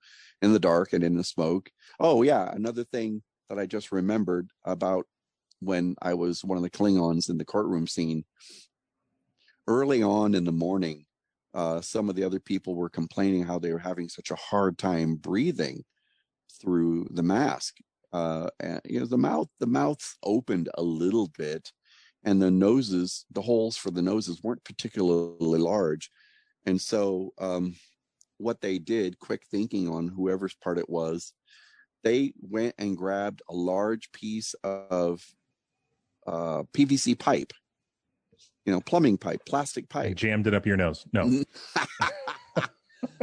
in the dark and in the smoke. Oh yeah, another thing that I just remembered about when I was one of the Klingons in the courtroom scene. Early on in the morning, some of the other people were complaining how they were having such a hard time breathing through the mask. And the mouth opened a little bit, and the holes for the noses weren't particularly large. And so what they did, quick thinking on whoever's part it was, they went and grabbed a large piece of PVC pipe, plumbing pipe, plastic pipe. And jammed it up your nose. No.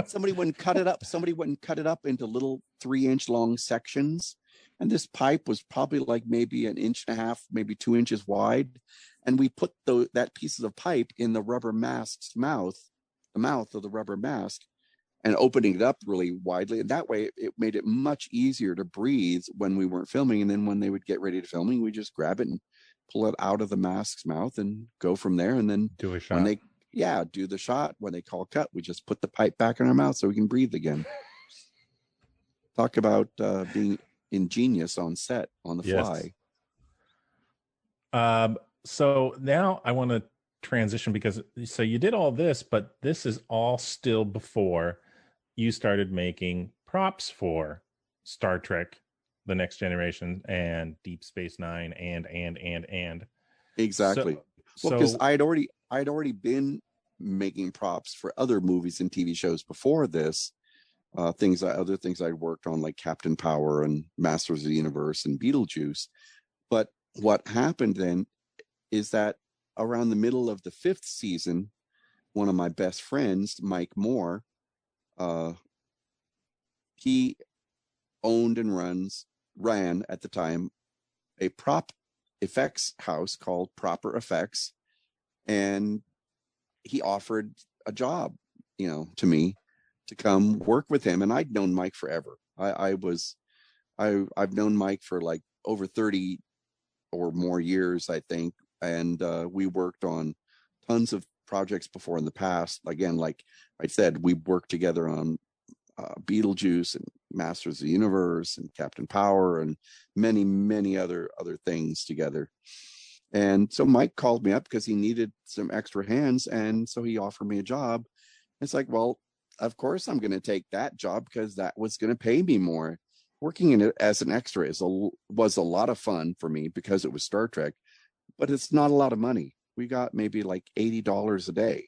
Somebody wouldn't cut it up. Somebody wouldn't cut it up into little 3-inch long sections. And this pipe was probably like maybe 1.5 inches, maybe 2 inches wide. and we put that pieces of pipe in the rubber mask's mouth, the mouth of the rubber mask, and opening it up really widely. And that way it made it much easier to breathe when we weren't filming. And then when they would get ready to filming, we just grab it and pull it out of the mask's mouth and go from there. And then do a shot. When they do the shot, when they call cut, we just put the pipe back in our mouth so we can breathe again. Talk about being ingenious on set on the fly. So now I want to transition, because so you did all this, but this is all still before you started making props for Star Trek, The Next Generation, and Deep Space Nine, and exactly. Because I'd already been making props for other movies and TV shows before this. Other things I'd worked on, like Captain Power and Masters of the Universe and Beetlejuice. But what happened then is that around the middle of the 5th season, one of my best friends, Mike Moore, he owned and ran at the time a prop effects house called Proper Effects, and he offered a job, to me to come work with him. And I'd known Mike forever. I've known Mike for like over 30 or more years, I think. And we worked on tons of projects before in the past. Again, like I said, we worked together on Beetlejuice and Masters of the Universe and Captain Power and many, many other things together. And so Mike called me up because he needed some extra hands. And so he offered me a job. It's like, well, of course I'm going to take that job because that was going to pay me more. Working in it as an extra was a lot of fun for me because it was Star Trek, but it's not a lot of money. We got maybe like $80 a day.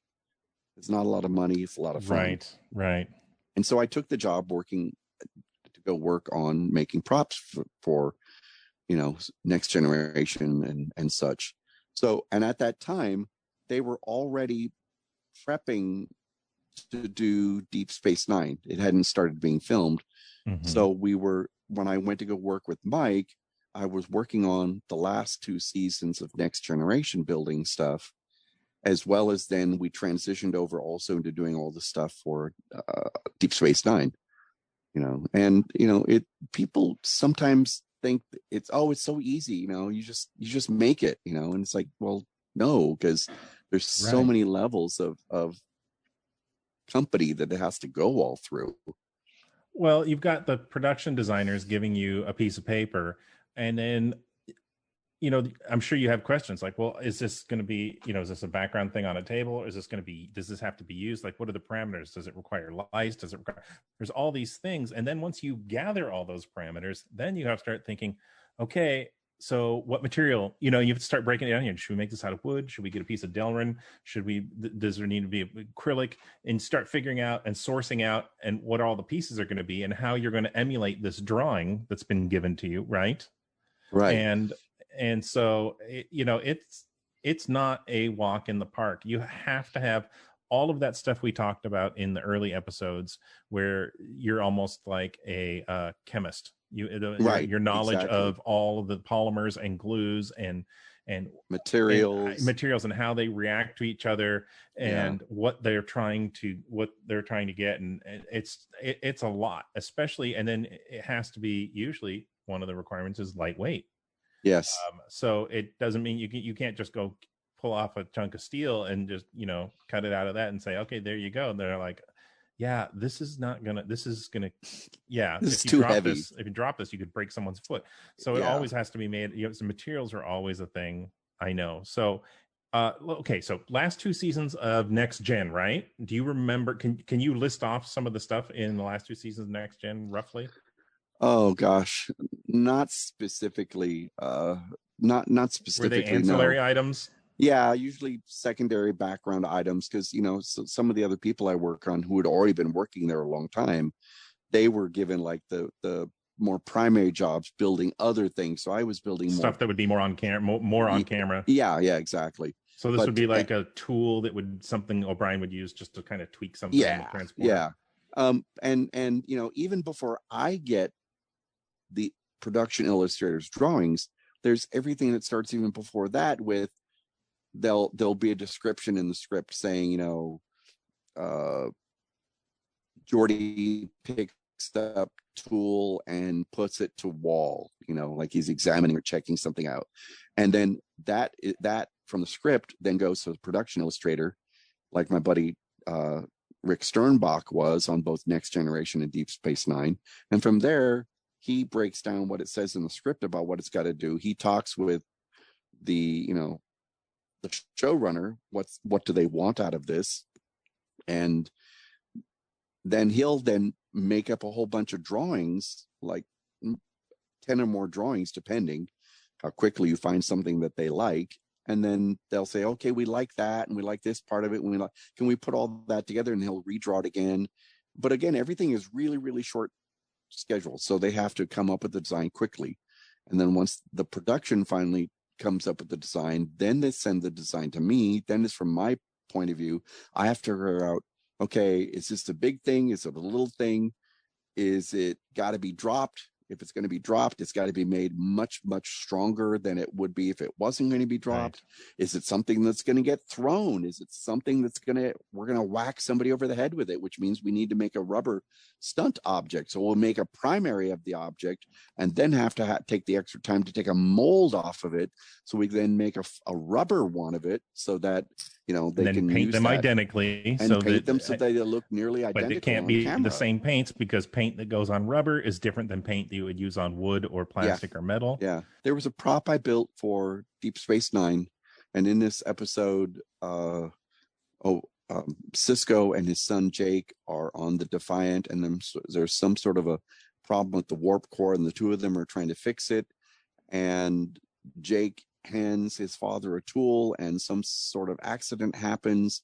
It's not a lot of money. It's a lot of fun. Right. And so I took the job to go work on making props for Next Generation and such. So, and at that time, they were already prepping to do Deep Space Nine. It hadn't started being filmed. Mm-hmm. So when I went to go work with Mike, I was working on the last 2 seasons of Next Generation building stuff, as well as then we transitioned over also into doing all the stuff for Deep Space Nine, and people sometimes think it's so easy, you just make it, and it's like, well, no, because there's so many levels of company that it has to go all through. Well, you've got the production designers giving you a piece of paper, and then I'm sure you have questions like, well, is this going to be, is this a background thing on a table? Does this have to be used? Like, what are the parameters? Does it require lights? There's all these things. And then once you gather all those parameters, then you have to start thinking, okay, so what material, you have to start breaking it down. Should we make this out of wood? Should we get a piece of Delrin? Does there need to be acrylic? And start figuring out and sourcing out and what all the pieces are going to be and how you're going to emulate this drawing that's been given to you. Right. And so, it's not a walk in the park. You have to have all of that stuff we talked about in the early episodes where you're almost like a chemist. Your knowledge of all of the polymers and glues and materials and how they react to each other and what they're trying to get. And it's a lot, especially. And then it has to be, usually one of the requirements is lightweight. Yes. So it doesn't mean you can't just go pull off a chunk of steel and just, cut it out of that and say, okay, there you go. And they're like, yeah, this is too heavy. If you drop this, you could break someone's foot. So it always has to be made. Some materials are always a thing. I know. So, okay. So last 2 seasons of Next Gen, right? Do you remember, can you list off some of the stuff in the last 2 seasons of Next Gen roughly? Oh gosh, not specifically. Not specifically. Were they ancillary items? Yeah, usually secondary background items, because some of the other people I work on who had already been working there a long time, they were given like the more primary jobs building other things. So I was building stuff that would be more on camera. Yeah, exactly. So this would be like a tool that something O'Brien would use just to kind of tweak something. Yeah. And even before I get the production illustrator's drawings, there's everything that starts even before that with there'll be a description in the script saying, Geordi picks up tool and puts it to wall, like he's examining or checking something out. And then that from the script then goes to the production illustrator, like my buddy Rick Sternbach was on both Next Generation and Deep Space Nine. And from there, he breaks down what it says in the script about what it's got to do. He talks with the showrunner, what do they want out of this? And then he'll then make up a whole bunch of drawings, like 10 or more drawings, depending how quickly you find something that they like. And then they'll say, okay, we like that, and we like this part of it, and can we put all that together? And he'll redraw it again. But again, everything is really, really short schedule, so they have to come up with the design quickly. And then once the production finally comes up with the design, then they send the design to me. Then it's from my point of view, I have to figure out, okay, is this a big thing? Is it a little thing? Is it got to be dropped? If it's going to be dropped, it's got to be made much, much stronger than it would be if it wasn't going to be dropped. Right. Is it something that's going to get thrown? Is it something that's we're going to whack somebody over the head with it, which means we need to make a rubber stunt object. So we'll make a primary of the object and then have to take the extra time to take a mold off of it. So we then make a rubber one of it so that, they can paint use them that identically and paint them so they look nearly identical. But it can't be the same paints, because paint that goes on rubber is different than paint that you would use on wood or plastic or metal. Yeah. There was a prop I built for Deep Space Nine. And in this episode, Cisco and his son Jake are on the Defiant, and then there's some sort of a problem with the warp core, and the two of them are trying to fix it. And Jake hands his father a tool, and some sort of accident happens,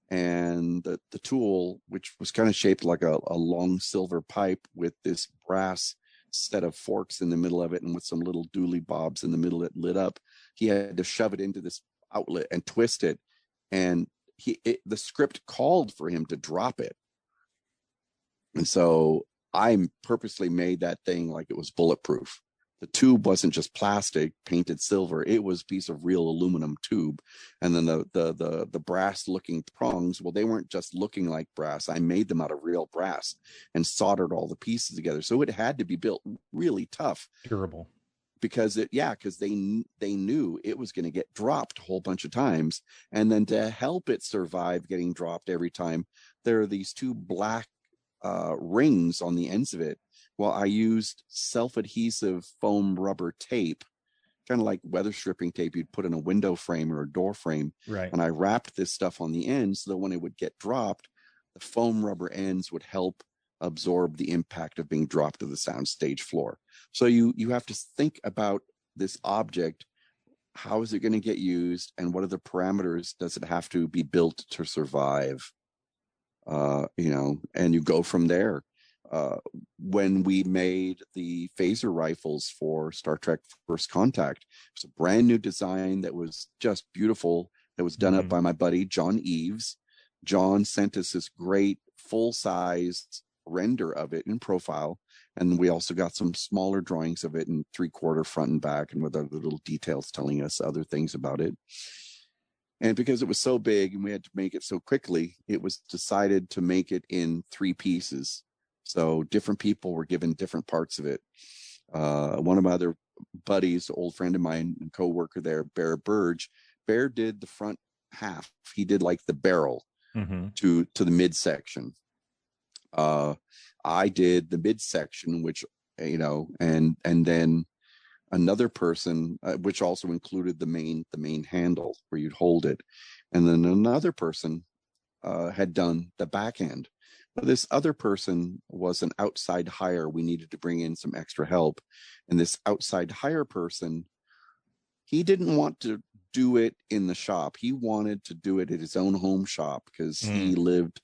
and the tool, which was kind of shaped like a long silver pipe with this brass set of forks in the middle of it, and with some little dooley bobs in the middle that lit up, he had to shove it into this outlet and twist it, and the script called for him to drop it. And so I purposely made that thing like it was bulletproof. The tube wasn't just plastic painted silver; it was a piece of real aluminum tube. And then the brass looking prongs, well, they weren't just looking like brass. I made them out of real brass and soldered all the pieces together. So it had to be built really tough, durable, because they knew it was going to get dropped a whole bunch of times. And then to help it survive getting dropped every time, there are these two black rings on the ends of it. Well, I used self-adhesive foam rubber tape, kind of like weather stripping tape you'd put in a window frame or a door frame. Right. And I wrapped this stuff on the ends so that when it would get dropped, the foam rubber ends would help absorb the impact of being dropped to the soundstage floor. So you have to think about this object. How is it going to get used, and what are the parameters does it have to be built to survive? And you go from there. When we made the phaser rifles for Star Trek First Contact, it was a brand new design that was just beautiful. That was done up by my buddy John Eves. John sent us this great full-size render of it in profile, and we also got some smaller drawings of it in 3/4 front and back, and with other little details telling us other things about it. And because it was so big and we had to make it so quickly, it was decided to make it in 3 pieces. So different people were given different parts of it. One of my other buddies, an old friend of mine and co-worker there, Bear Burge, Bear did the front half. He did like the barrel to the midsection. I did the midsection, which, and then another person, which also included the main handle where you'd hold it. And then another person had done the back end. But this other person was an outside hire. We needed to bring in some extra help. And this outside hire person, he didn't want to do it in the shop. He wanted to do it at his own home shop, because he lived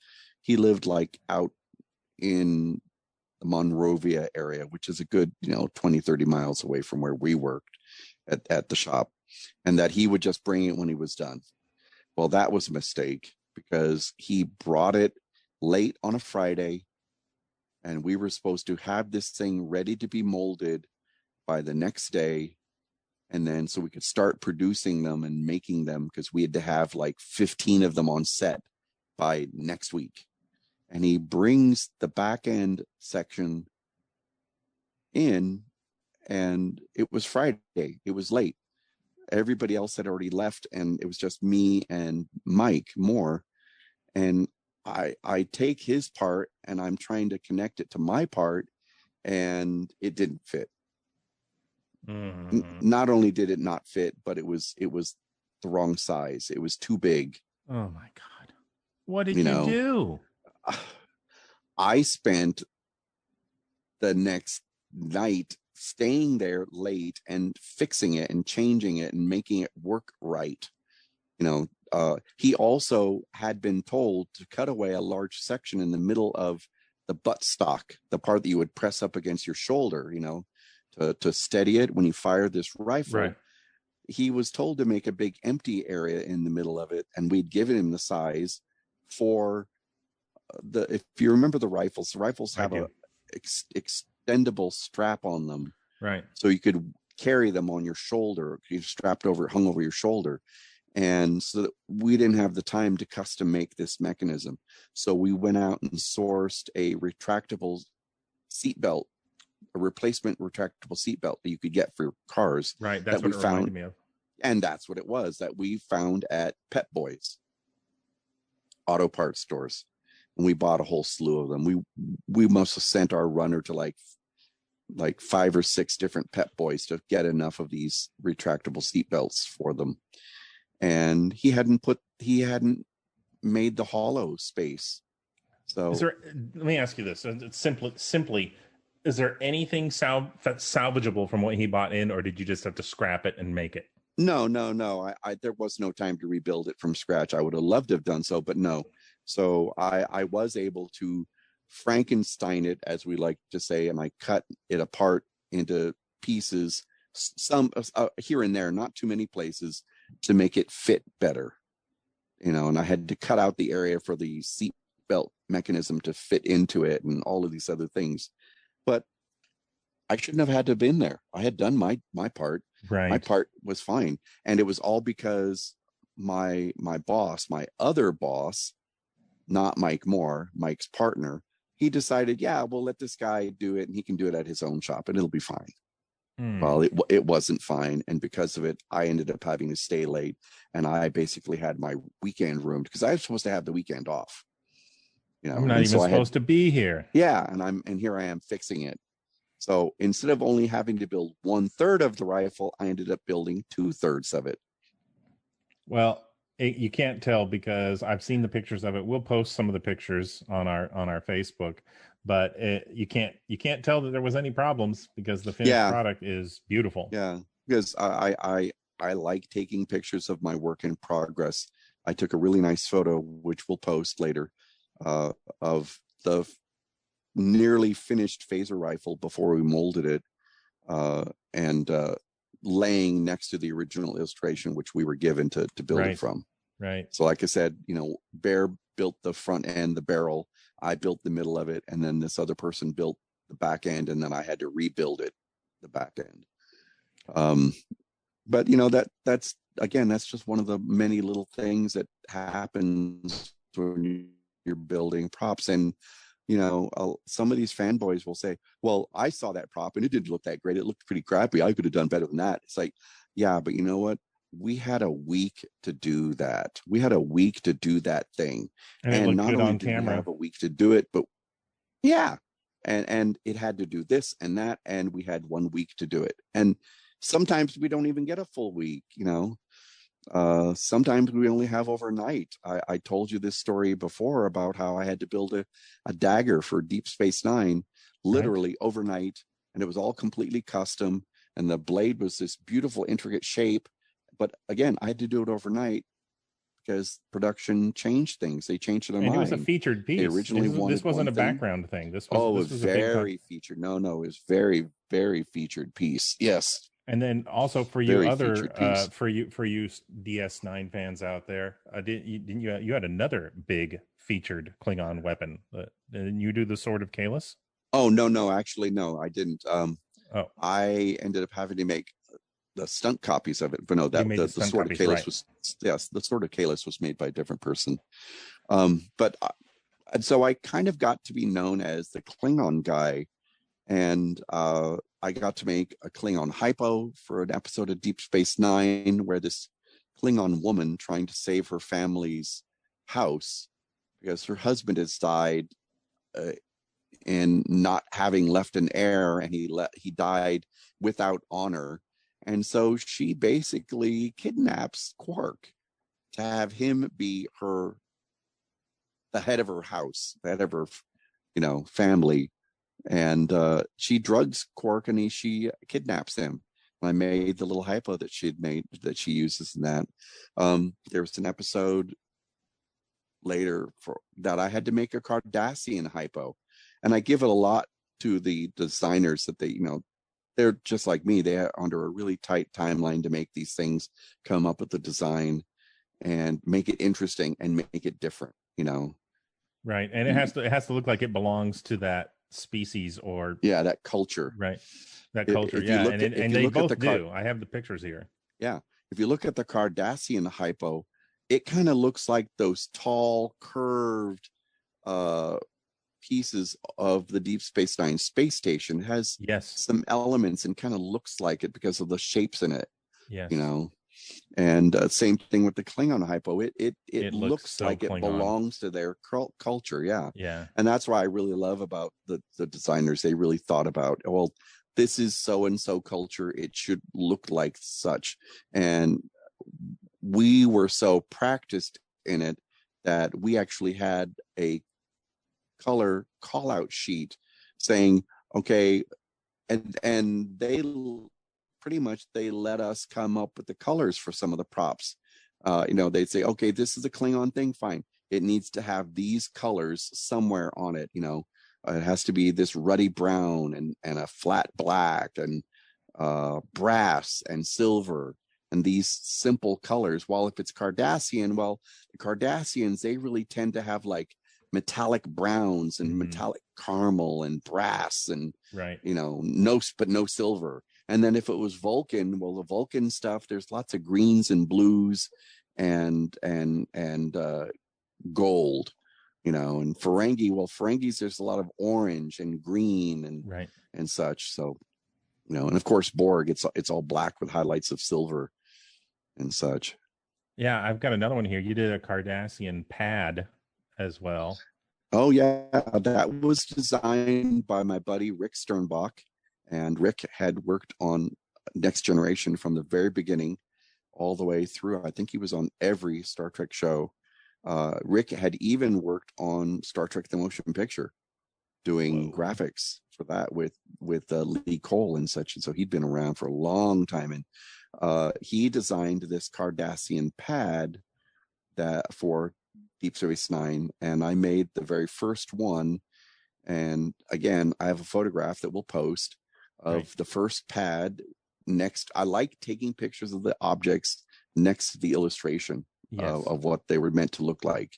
like out in the Monrovia area, which is a good, 20, 30 miles away from where we worked at the shop, and that he would just bring it when he was done. Well, that was a mistake, because he brought it late on a Friday, and we were supposed to have this thing ready to be molded by the next day. And then so we could start producing them and making them, because we had to have like 15 of them on set by next week. And he brings the back end section in, and it was Friday. It was late. Everybody else had already left, and it was just me and Mike Moore. And I take his part and I'm trying to connect it to my part, and it didn't fit. Not only did it not fit, but it was the wrong size. It was too big. Oh my God. What did you do? I spent the next night staying there late and fixing it and changing it and making it work right. He also had been told to cut away a large section in the middle of the buttstock, the part that you would press up against your shoulder, to steady it when you fire this rifle. Right. He was told to make a big empty area in the middle of it, and we'd given him the size for if you remember the rifles have a extendable strap on them, right? So you could carry them on your shoulder. You hung over your shoulder, and so that we didn't have the time to custom make this mechanism. So we went out and sourced a retractable seatbelt, a replacement retractable seatbelt that you could get for cars. Right, that's that what it reminded me of. And that's what it was that we found at Pep Boys auto parts stores. And we bought a whole slew of them. We must have sent our runner to like 5 or 6 different Pep Boys to get enough of these retractable seatbelts for them. And he hadn't made the hollow space. So let me ask you this. It's simply, is there anything that's salvageable from what he bought in, or did you just have to scrap it and make it? No. There was no time to rebuild it from scratch. I would have loved to have done so, but no. So I was able to Frankenstein it, as we like to say, and I cut it apart into pieces, some here and there, not too many places, to make it fit better. And I had to cut out the area for the seat belt mechanism to fit into it and all of these other things. But I shouldn't have had to have been there. I had done my part. Right. My part was fine. And it was all because my other boss, not Mike Moore, Mike's partner, he decided, we'll let this guy do it and he can do it at his own shop and it'll be fine. Well, it wasn't fine. And because of it, I ended up having to stay late. And I basically had my weekend roomed because I was supposed to have the weekend off. I'm not even supposed to be here. Yeah. And here I am fixing it. So instead of only having to build 1/3 of the rifle, I ended up building 2/3 of it. Well, you can't tell because I've seen the pictures of it. We'll post some of the pictures on our Facebook, but you can't tell that there was any problems because the finished product is beautiful. Yeah, because I like taking pictures of my work in progress. I took a really nice photo, which we'll post later, of the nearly finished phaser rifle before we molded it, and laying next to the original illustration, which we were given to build it from. Right. So like I said, Bear built the front end, the barrel, I built the middle of it, and then this other person built the back end, and then I had to rebuild it, the back end. But that's just one of the many little things that happens when you're building props. And some of these fanboys will say, well, I saw that prop and it didn't look that great. It looked pretty crappy. I could have done better than that. It's like, yeah, but you know what? We had a week to do that. We had a week to do that thing. And not only did we have a week to do it, but and it had to do this and that. And we had 1 week to do it. And sometimes we don't even get a full week, sometimes we only have overnight. I told you this story before about how I had to build a dagger for Deep Space Nine, literally overnight, and it was all completely custom, and the blade was this beautiful, intricate shape. But again, I had to do it overnight because production changed things. They changed their mind. It was a featured piece. They originally this wasn't a background thing. This was very featured. No, it was very, very featured piece. Yes. And then also for you for you DS9 fans out there, you had another big featured Klingon weapon? Didn't you do the Sword of Kahless? Oh no, actually no, I didn't. I ended up having to make stunt copies of it, but no, that the Sword of Kalis was, yes, the Sword of Kalis was made by a different person. But and so I kind of got to be known as the Klingon guy, and I got to make a Klingon Hypo for an episode of Deep Space Nine, where this Klingon woman trying to save her family's house because her husband has died and not having left an heir, and he died without honor. And so she basically kidnaps Quark to have him be the head of her house, the head of her, family. And she drugs Quark and she kidnaps him. I made the little hypo that she'd made that she uses in that. There was an episode later that I had to make a Cardassian hypo. And I give it a lot to the designers that they're just like me. They are under a really tight timeline to make these things come up with the design and make it interesting and make it different, Right. And it has to look like it belongs to that species or that culture. Right. That culture. Yeah. And they both do. I have the pictures here. Yeah. If you look at the Cardassian hypo, it kind of looks like those tall, curved pieces of the Deep Space Nine space station. It has some elements and kind of looks like it because of the shapes in it. Yes. And same thing with the Klingon hypo. It looks so like Klingon. It belongs to their culture. Yeah. And that's why I really love about the designers. They really thought about, well, this is so and so culture. It should look like such. And we were so practiced in it that we actually had a color call out sheet saying, okay, and they pretty much they let us come up with the colors for some of the props. They'd say, okay, this is a Klingon thing, fine, it needs to have these colors somewhere on it. It has to be this ruddy brown and a flat black and brass and silver and these simple colors. While if it's Cardassian, well, the Cardassians, they really tend to have like metallic browns and metallic caramel and brass and no silver. And then if it was Vulcan, well, the Vulcan stuff, there's lots of greens and blues and gold, and Ferengi, well, Ferengis, there's a lot of orange and green and such. So, and of course Borg, it's all black with highlights of silver and such. Yeah, I've got another one here. You did a Cardassian pad as well. Oh yeah, that was designed by my buddy Rick Sternbach, and Rick had worked on Next Generation from the very beginning all the way through. I think he was on every Star Trek show. Rick had even worked on Star Trek: The Motion Picture, doing graphics for that with Lee Cole and such. And so he'd been around for a long time, and he designed this Cardassian pad that for Deep Space Nine, and I made the very first one. And again, I have a photograph that we'll post of the first pad next. I like taking pictures of the objects next to the illustration of what they were meant to look like.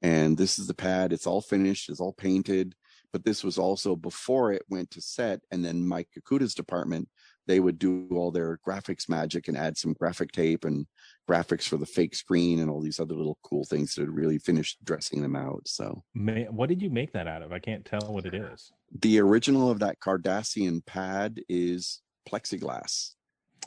And this is the pad. It's all finished. It's all painted. But this was also before it went to set. And then Mike Kakuta's department, they would do all their graphics magic and add some graphic tape and graphics for the fake screen and all these other little cool things to really finish dressing them out. So what did you make that out of? I can't tell what it is. The original of that Cardassian pad is plexiglass.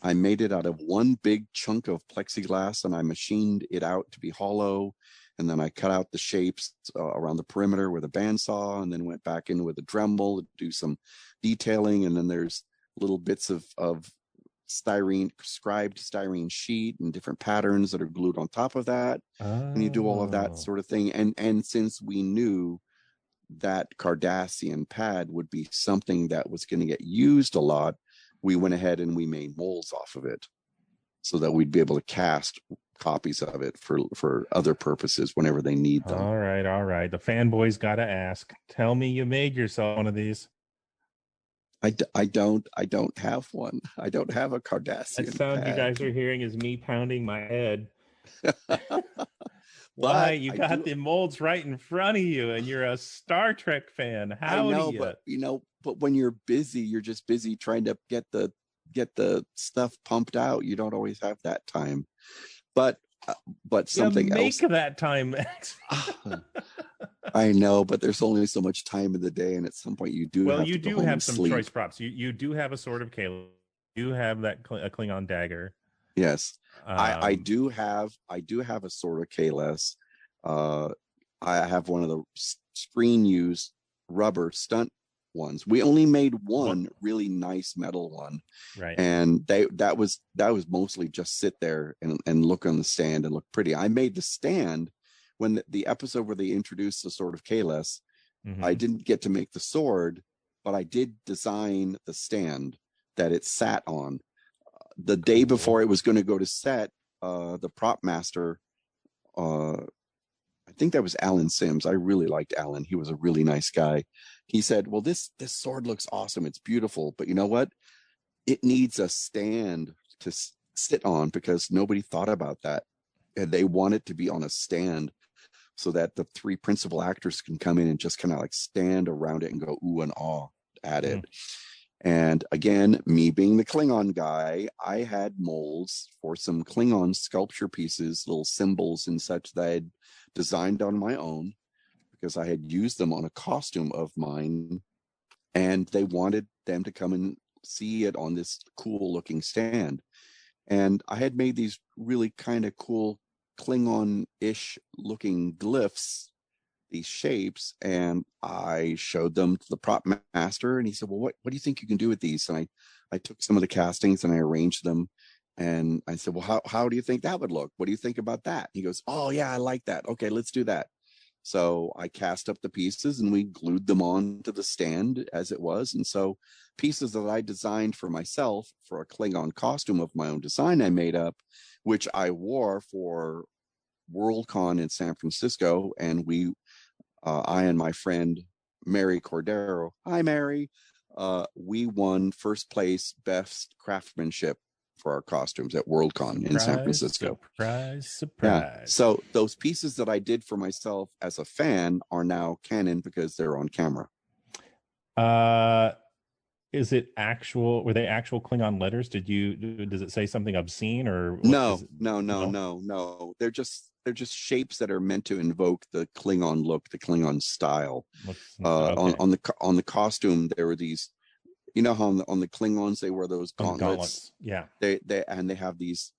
I made it out of one big chunk of plexiglass, and I machined it out to be hollow. And then I cut out the shapes around the perimeter with a bandsaw, and then went back in with a Dremel to do some detailing. And then there's little bits of styrene, scribed styrene sheet and different patterns that are glued on top of that. And you do all of that sort of thing. And since we knew that Cardassian pad would be something that was going to get used a lot, we went ahead and we made molds off of it so that we'd be able to cast copies of it for other purposes whenever they need them. All right. The fanboys got to ask. Tell me you made yourself one of these. I don't have one. I don't have a Cardassian. That sound pad. You guys are hearing is me pounding my head. Why? You got the molds right in front of you, and you're a Star Trek fan. How do you? But when you're busy, you're just busy trying to get the get the stuff pumped out, you don't always have that time. But something else. Make that time, Max. I know, but there's only so much time in the day, and at some point you do. Well, have you to go do home have and some sleep. choice props. You do have a sword of Caleb. You have that a Klingon dagger. Yes, I do have a sword of Kalos. I have one of the screen used rubber stunt ones. We only made one really nice metal one, right? And that was mostly just sit there and look on the stand and look pretty. I made the stand when the episode where they introduced the sword of Kalos. Mm-hmm. I didn't get to make the sword, but I did design the stand that it sat on. The day before it was going to go to set, the prop master, I think that was Alan Sims. I really liked Alan. He was a really nice guy. He said, well, this sword looks awesome. It's beautiful. But you know what? It needs a stand to sit on, because nobody thought about that. And they want it to be on a stand so that the three principal actors can come in and just kind of like stand around it and go ooh and awe at it. And again, me being the Klingon guy, I had molds for some Klingon sculpture pieces, little symbols and such that I had designed on my own, because I had used them on a costume of mine, and they wanted them to come and see it on this cool looking stand. And I had made these really kind of cool Klingon-ish looking glyphs, these shapes, and I showed them to the prop master, and he said, well, what do you think you can do with these? And I took some of the castings and I arranged them, and I said, well, how do you think that would look? What do you think about that? He goes, oh yeah, I like that. Okay, let's do that. So I cast up the pieces and we glued them on to the stand as it was. And so pieces that I designed for myself for a Klingon costume of my own design, I made up, which I wore for Worldcon in San Francisco. And I and my friend Mary Cordero, hi Mary, we won first place best craftsmanship for our costumes at Worldcon in San Francisco. Surprise. Yeah. So those pieces that I did for myself as a fan are now canon because they're on camera. Is it were they actual Klingon letters? Does it say something obscene or No. They're just shapes that are meant to invoke the Klingon look, the Klingon style. Okay. On the costume, there were these, you know how on the Klingons they wear those gauntlets. Yeah. They have these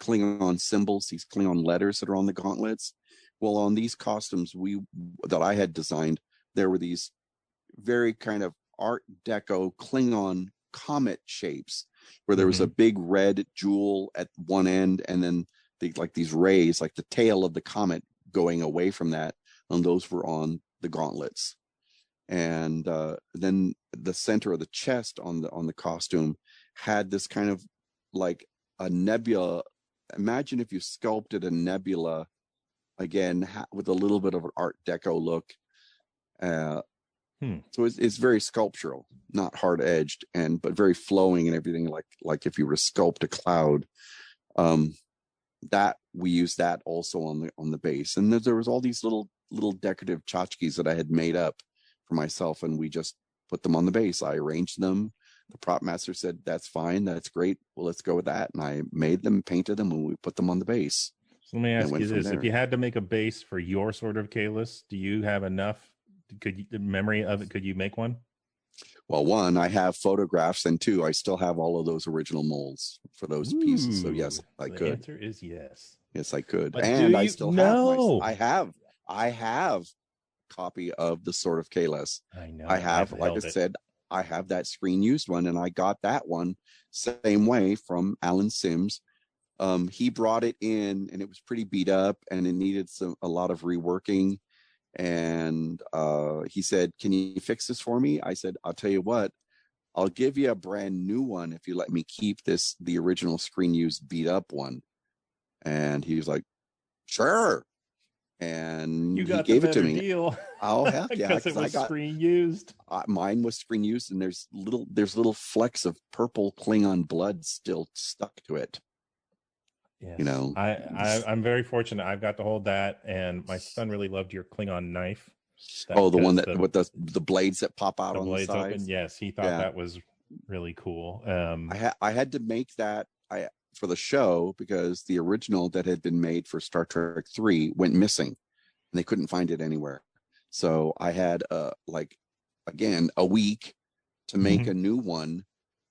Klingon symbols, these Klingon letters that are on the gauntlets. Well, on these costumes that I had designed, there were these very kind of Art Deco Klingon comet shapes, where there was a big red jewel at one end, and then these rays, like the tail of the comet going away from that, and those were on the gauntlets. And then the center of the chest on the costume had this kind of like a nebula. Imagine if you sculpted a nebula again with a little bit of an Art Deco look. So it's very sculptural, not hard edged, but very flowing and everything. Like if you were to sculpt a cloud, that we used that also on the base. And there was all these little decorative tchotchkes that I had made up for myself, and we just put them on the base. I arranged them. The prop master said, that's fine, that's great, well, let's go with that. And I made them, painted them, and we put them on the base. So let me ask you this: if you had to make a base for your Sword of Kalos, do you have enough? The memory of it, could you make one? Well, one, I have photographs, and two, I still have all of those original molds for those pieces. So yes, I could. The answer is yes. Yes, I could. But and I still have I have a copy of the Sword of Kalos. I know. I have, like I said, I have that screen used one, and I got that one same way from Alan Sims. He brought it in, and it was pretty beat up, and it needed a lot of reworking. And he said, can you fix this for me? I said, I'll tell you what, I'll give you a brand new one if you let me keep the original screen used beat up one. And he was like, sure. And you got he gave it to me. Deal. Oh heck yeah, because it was screen used. Mine was screen used, and there's little flecks of purple Klingon blood still stuck to it. Yes. You know, I'm very fortunate. I've got to hold that, and my son really loved your Klingon knife. The one with the blades that pop out on the sides. Open. Yes, he thought that was really cool. I had to make that for the show because the original that had been made for Star Trek 3 went missing and they couldn't find it anywhere. So I had like again a week to make a new one.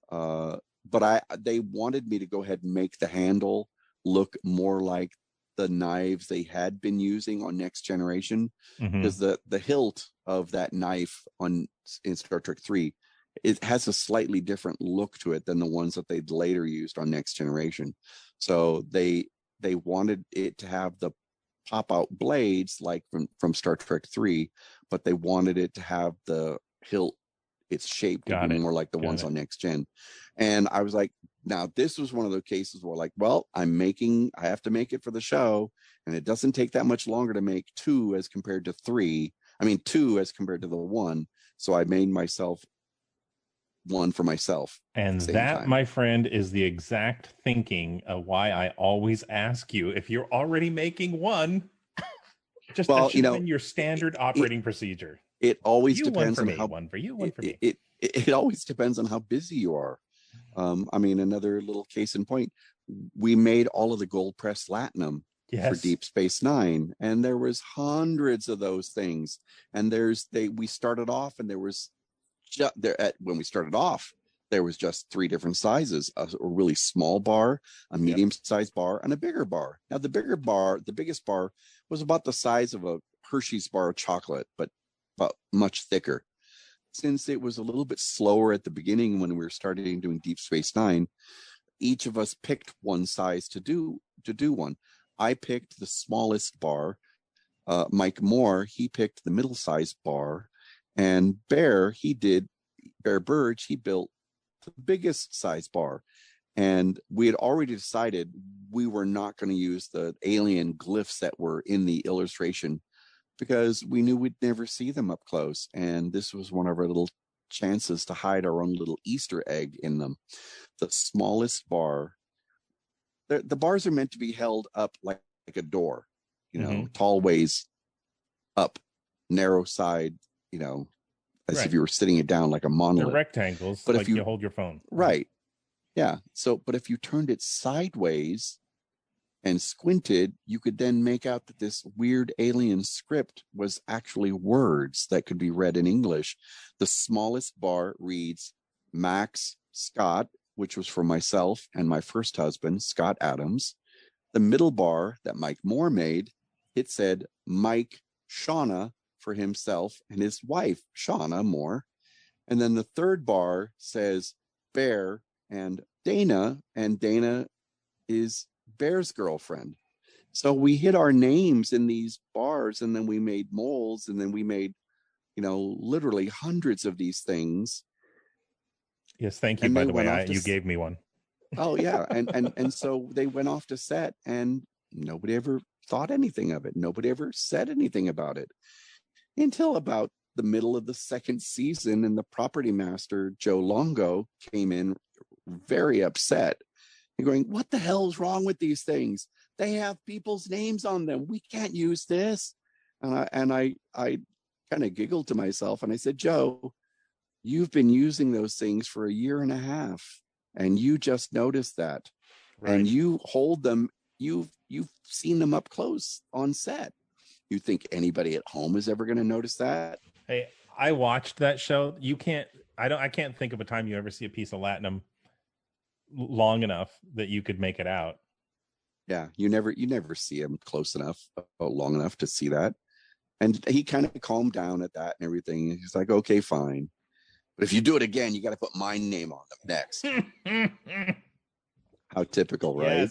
But they wanted me to go ahead and make the handle look more like the knives they had been using on Next Generation, because the hilt of that knife in Star Trek 3, it has a slightly different look to it than the ones that they'd later used on Next Generation. So they wanted it to have the pop out blades like from Star Trek 3, but they wanted it to have the hilt, its shape to be more like the ones on Next Gen. And I was like, now this was one of those cases where like, well, I have to make it for the show, and it doesn't take that much longer to make 2 as compared to 3. I mean 2 as compared to the 1. So I made myself one for myself. And that, my friend, is the exact thinking of why I always ask you if you're already making one. Just that should have been your standard operating procedure. It always depends on how one for you, one for me. It always depends on how busy you are. I mean, another little case in point, we made all of the gold press latinum for Deep Space Nine, and there was hundreds of those things. And we started off, and there was when we started off, there was just 3 different sizes: a really small bar, a medium-sized bar, and a bigger bar. Now, the biggest bar was about the size of a Hershey's bar of chocolate, but much thicker. Since it was a little bit slower at the beginning when we were starting doing Deep Space Nine, each of us picked one size to do one. I picked the smallest bar. Mike Moore, he picked the middle-sized bar, and Bear Burge, he built the biggest size bar. And we had already decided we were not going to use the alien glyphs that were in the illustration, because we knew we'd never see them up close. And this was one of our little chances to hide our own little Easter egg in them. The smallest bar, the bars are meant to be held up like a door, tall ways up, narrow side, as if you were sitting it down like a monolith. They're rectangles, but if you hold your phone. Right. Yeah. So, but if you turned it sideways and squinted, you could then make out that this weird alien script was actually words that could be read in English. The smallest bar reads Max Scott, which was for myself and my first husband, Scott Adams. The middle bar that Mike Moore made, it said Mike Shauna for himself and his wife, Shauna Moore. And then the third bar says Bear and Dana is Bear's girlfriend. So we hid our names in these bars, and then we made molds, and then we made, literally hundreds of these things. Yes, thank you. By the way, you gave me one. Oh yeah, and so they went off to set, and nobody ever thought anything of it. Nobody ever said anything about it until about the middle of the second season, and the property master Joe Longo came in very upset. Going, what the hell is wrong with these things? They have people's names on them. We can't use this. And I kind of giggled to myself, and I said, Joe, you've been using those things for 1.5 years, and you just noticed that. Right. And you hold them. You've seen them up close on set. You think anybody at home is ever going to notice that? Hey, I watched that show. I can't think of a time you ever see a piece of latinum long enough that you could make it out. Yeah, you never see him close enough, long enough to see that. And he kind of calmed down at that and everything. He's like, okay, fine, but if you do it again, you got to put my name on them next. How typical, right?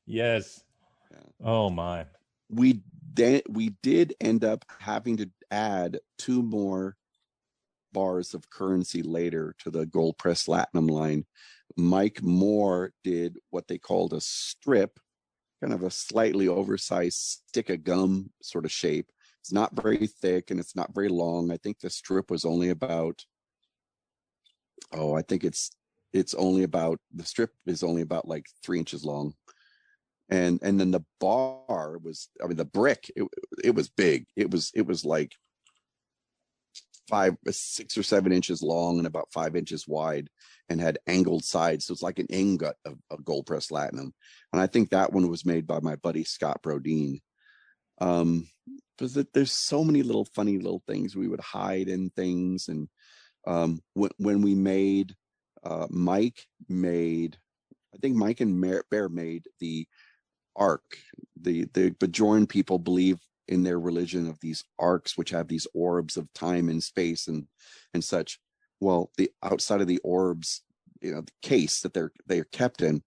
Yes. Yeah. Oh my. We did end up having to add 2 more bars of currency later to the gold press latinum line. Mike Moore did what they called a strip, kind of a slightly oversized stick of gum sort of shape. It's not very thick and it's not very long. I think the strip was only about, the strip is only about like 3 inches long. And then the bar was, the brick, it was big. It was like 6 or 7 inches long and about 5 inches wide, and had angled sides. So it's like an ingot of gold pressed latinum. And I think that one was made by my buddy Scott Brodeen. But there's so many little funny little things we would hide in things. And when we made, Mike made, I think Mike and Bear made the Ark. The Bajoran people believe in their religion of these arcs, which have these orbs of time and space and such. Well, the outside of the orbs, the case that they're kept in,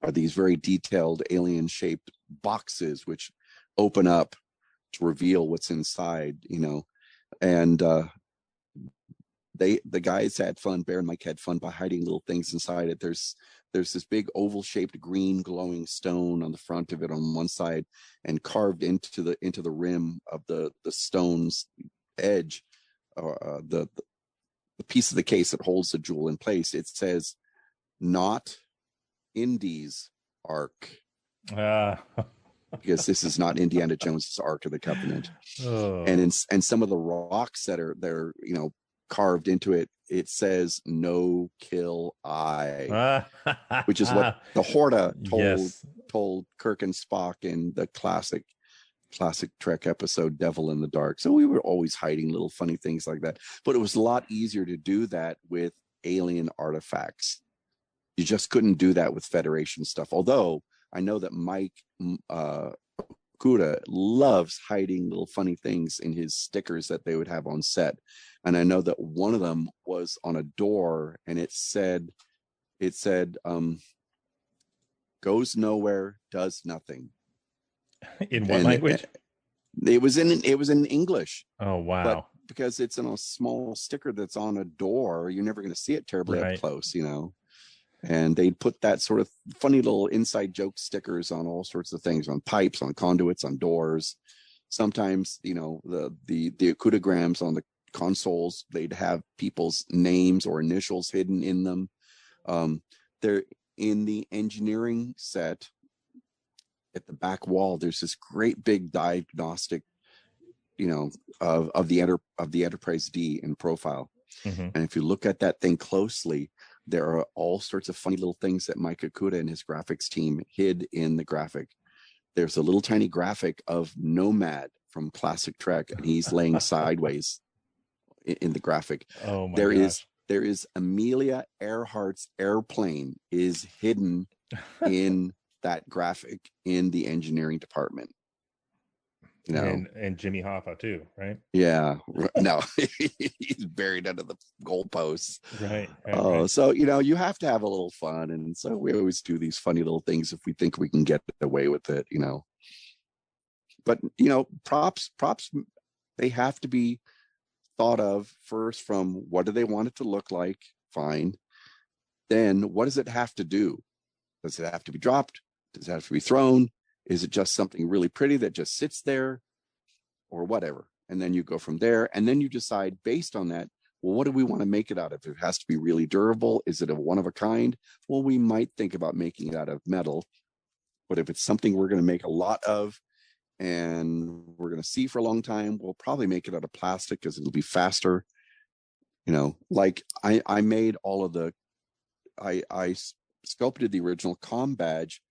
are these very detailed alien shaped boxes which open up to reveal what's inside, and the guys had fun. Bear and Mike had fun by hiding little things inside it. There's this big oval shaped green glowing stone on the front of it on one side, and carved into the rim of the stone's edge, the piece of the case that holds the jewel in place, it says, "Not Indy's Ark." Because this is not Indiana Jones's Ark of the Covenant. Oh. And some of the rocks that are carved into it, it says "No Kill I," which is what the Horta told Kirk and Spock in the classic Trek episode Devil in the Dark. So we were always hiding little funny things like that. But it was a lot easier to do that with alien artifacts. You just couldn't do that with Federation stuff. Although I know that Mike Kuda loves hiding little funny things in his stickers that they would have on set. And I know that one of them was on a door, and it said, "Goes nowhere, does nothing." In what language? It was in English. Oh, wow. But because it's in a small sticker that's on a door, you're never going to see it terribly up close, And they'd put that sort of funny little inside joke stickers on all sorts of things, on pipes, on conduits, on doors. Sometimes, the acudograms on the consoles, they'd have people's names or initials hidden in them. They're in the engineering set at the back wall. There's this great big diagnostic, of the Enterprise D in profile. Mm-hmm. And if you look at that thing closely, there are all sorts of funny little things that Mike Okuda and his graphics team hid in the graphic. There's a little tiny graphic of Nomad from classic Trek, and he's laying sideways in the graphic. Oh my gosh. There is Amelia Earhart's airplane is hidden in that graphic in the engineering department. And Jimmy Hoffa too, right? Yeah. No, he's buried under the goalposts. Right. So, you have to have a little fun. And so we always do these funny little things if we think we can get away with it, But, props, they have to be thought of first from what do they want it to look like? Fine. Then what does it have to do? Does it have to be dropped? Does it have to be thrown? Is it just something really pretty that just sits there, or whatever? And then you go from there, and then you decide based on that, well, what do we want to make it out of? It has to be really durable. Is it a one of a kind? Well, we might think about making it out of metal, but if it's something we're going to make a lot of and we're going to see for a long time, we'll probably make it out of plastic because it'll be faster. Like I made all of I sculpted the original comm badge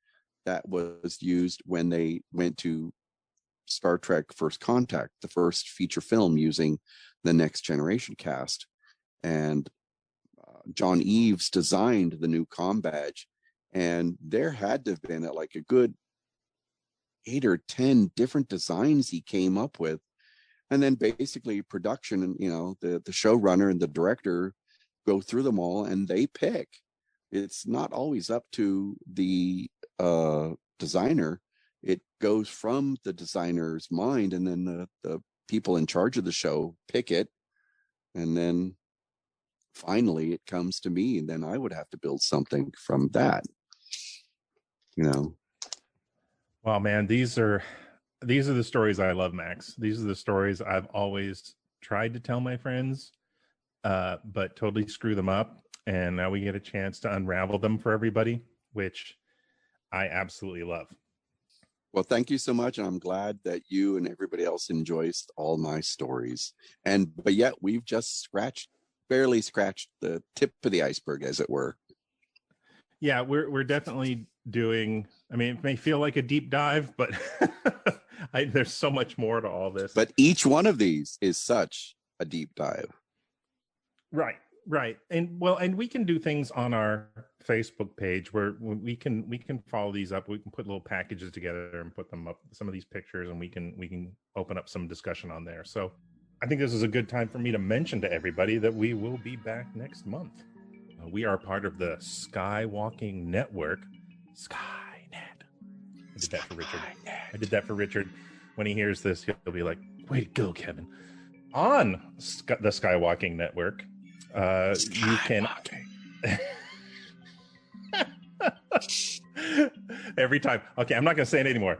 that was used when they went to Star Trek First Contact, the first feature film using the Next Generation cast. And John Eves designed the new comm badge, and there had to have been like a good 8 or 10 different designs he came up with. And then basically production and, the showrunner and the director go through them all and they pick. It's not always up to the designer. It goes from the designer's mind, and then the people in charge of the show pick it, and then finally it comes to me, and then I would have to build something from that. Wow, man, these are the stories I love, Max. These are the stories I've always tried to tell my friends, but totally screw them up. And now we get a chance to unravel them for everybody, which I absolutely love. Well, thank you so much. And I'm glad that you and everybody else enjoys all my stories. But yet we've just barely scratched the tip of the iceberg, as it were. Yeah, we're definitely doing, I mean, it may feel like a deep dive, but there's so much more to all this. But each one of these is such a deep dive. Right. And we can do things on our Facebook page where we can follow these up. We can put little packages together and put them up, some of these pictures, and we can open up some discussion on there. So I think this is a good time for me to mention to everybody that we will be back next month. We are part of the Skywalking Network. Skynet. I did that for Richard. When he hears this, he'll be like, way to go, Kevin. On the Skywalking Network, you can... Every time. Okay, I'm not going to say it anymore.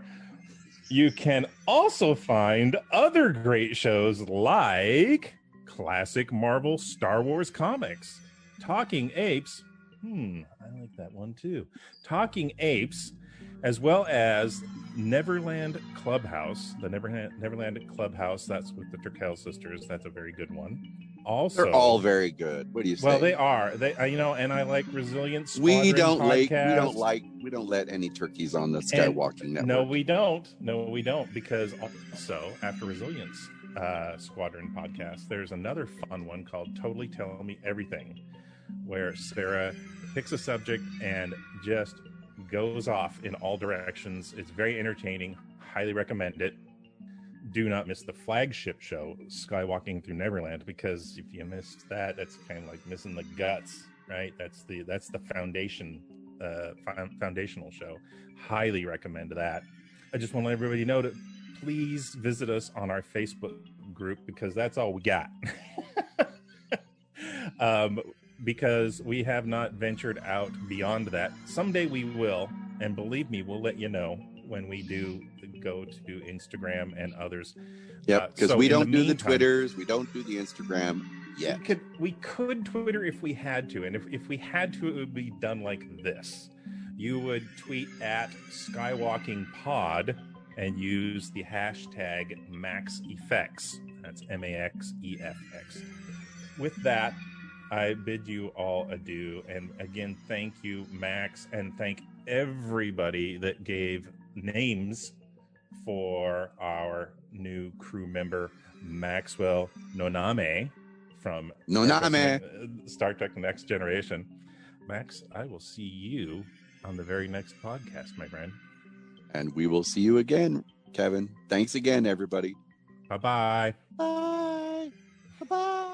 You can also find other great shows like classic Marvel Star Wars comics, Talking Apes. I like that one too. Talking Apes, as well as Neverland Clubhouse, the Neverland Clubhouse. That's with the Turkel sisters. That's a very good one. Also, they're all very good. What do you say? Well, they are. And I like Resilience Squadron we don't podcast. we don't let any turkeys on the Skywalking Network. No, we don't, because also after Resilience Squadron podcast, there's another fun one called Totally Tell Me Everything, where Sarah picks a subject and just goes off in all directions. It's very entertaining. Highly recommend it. Do not miss the flagship show, Skywalking Through Neverland, because if you missed that, that's kind of like missing the guts, right? That's the foundational show. Highly recommend that. I just want to let everybody know to please visit us on our Facebook group, because that's all we got. Because we have not ventured out beyond that. Someday we will, and believe me, we'll let you know when we do go to Instagram and others. Yep, because we don't do the Twitters, we don't do the Instagram yet. We could Twitter if we had to, and if we had to, it would be done like this. You would tweet at SkywalkingPod and use the hashtag MaxEffects. That's MAXEFX. With that, I bid you all adieu. And again, thank you, Max, and thank everybody that gave names for our new crew member, Maxwell Noname from Star Trek Next Generation. Max, I will see you on the very next podcast, my friend. And we will see you again, Kevin. Thanks again, everybody. Bye-bye. Bye. Bye-bye.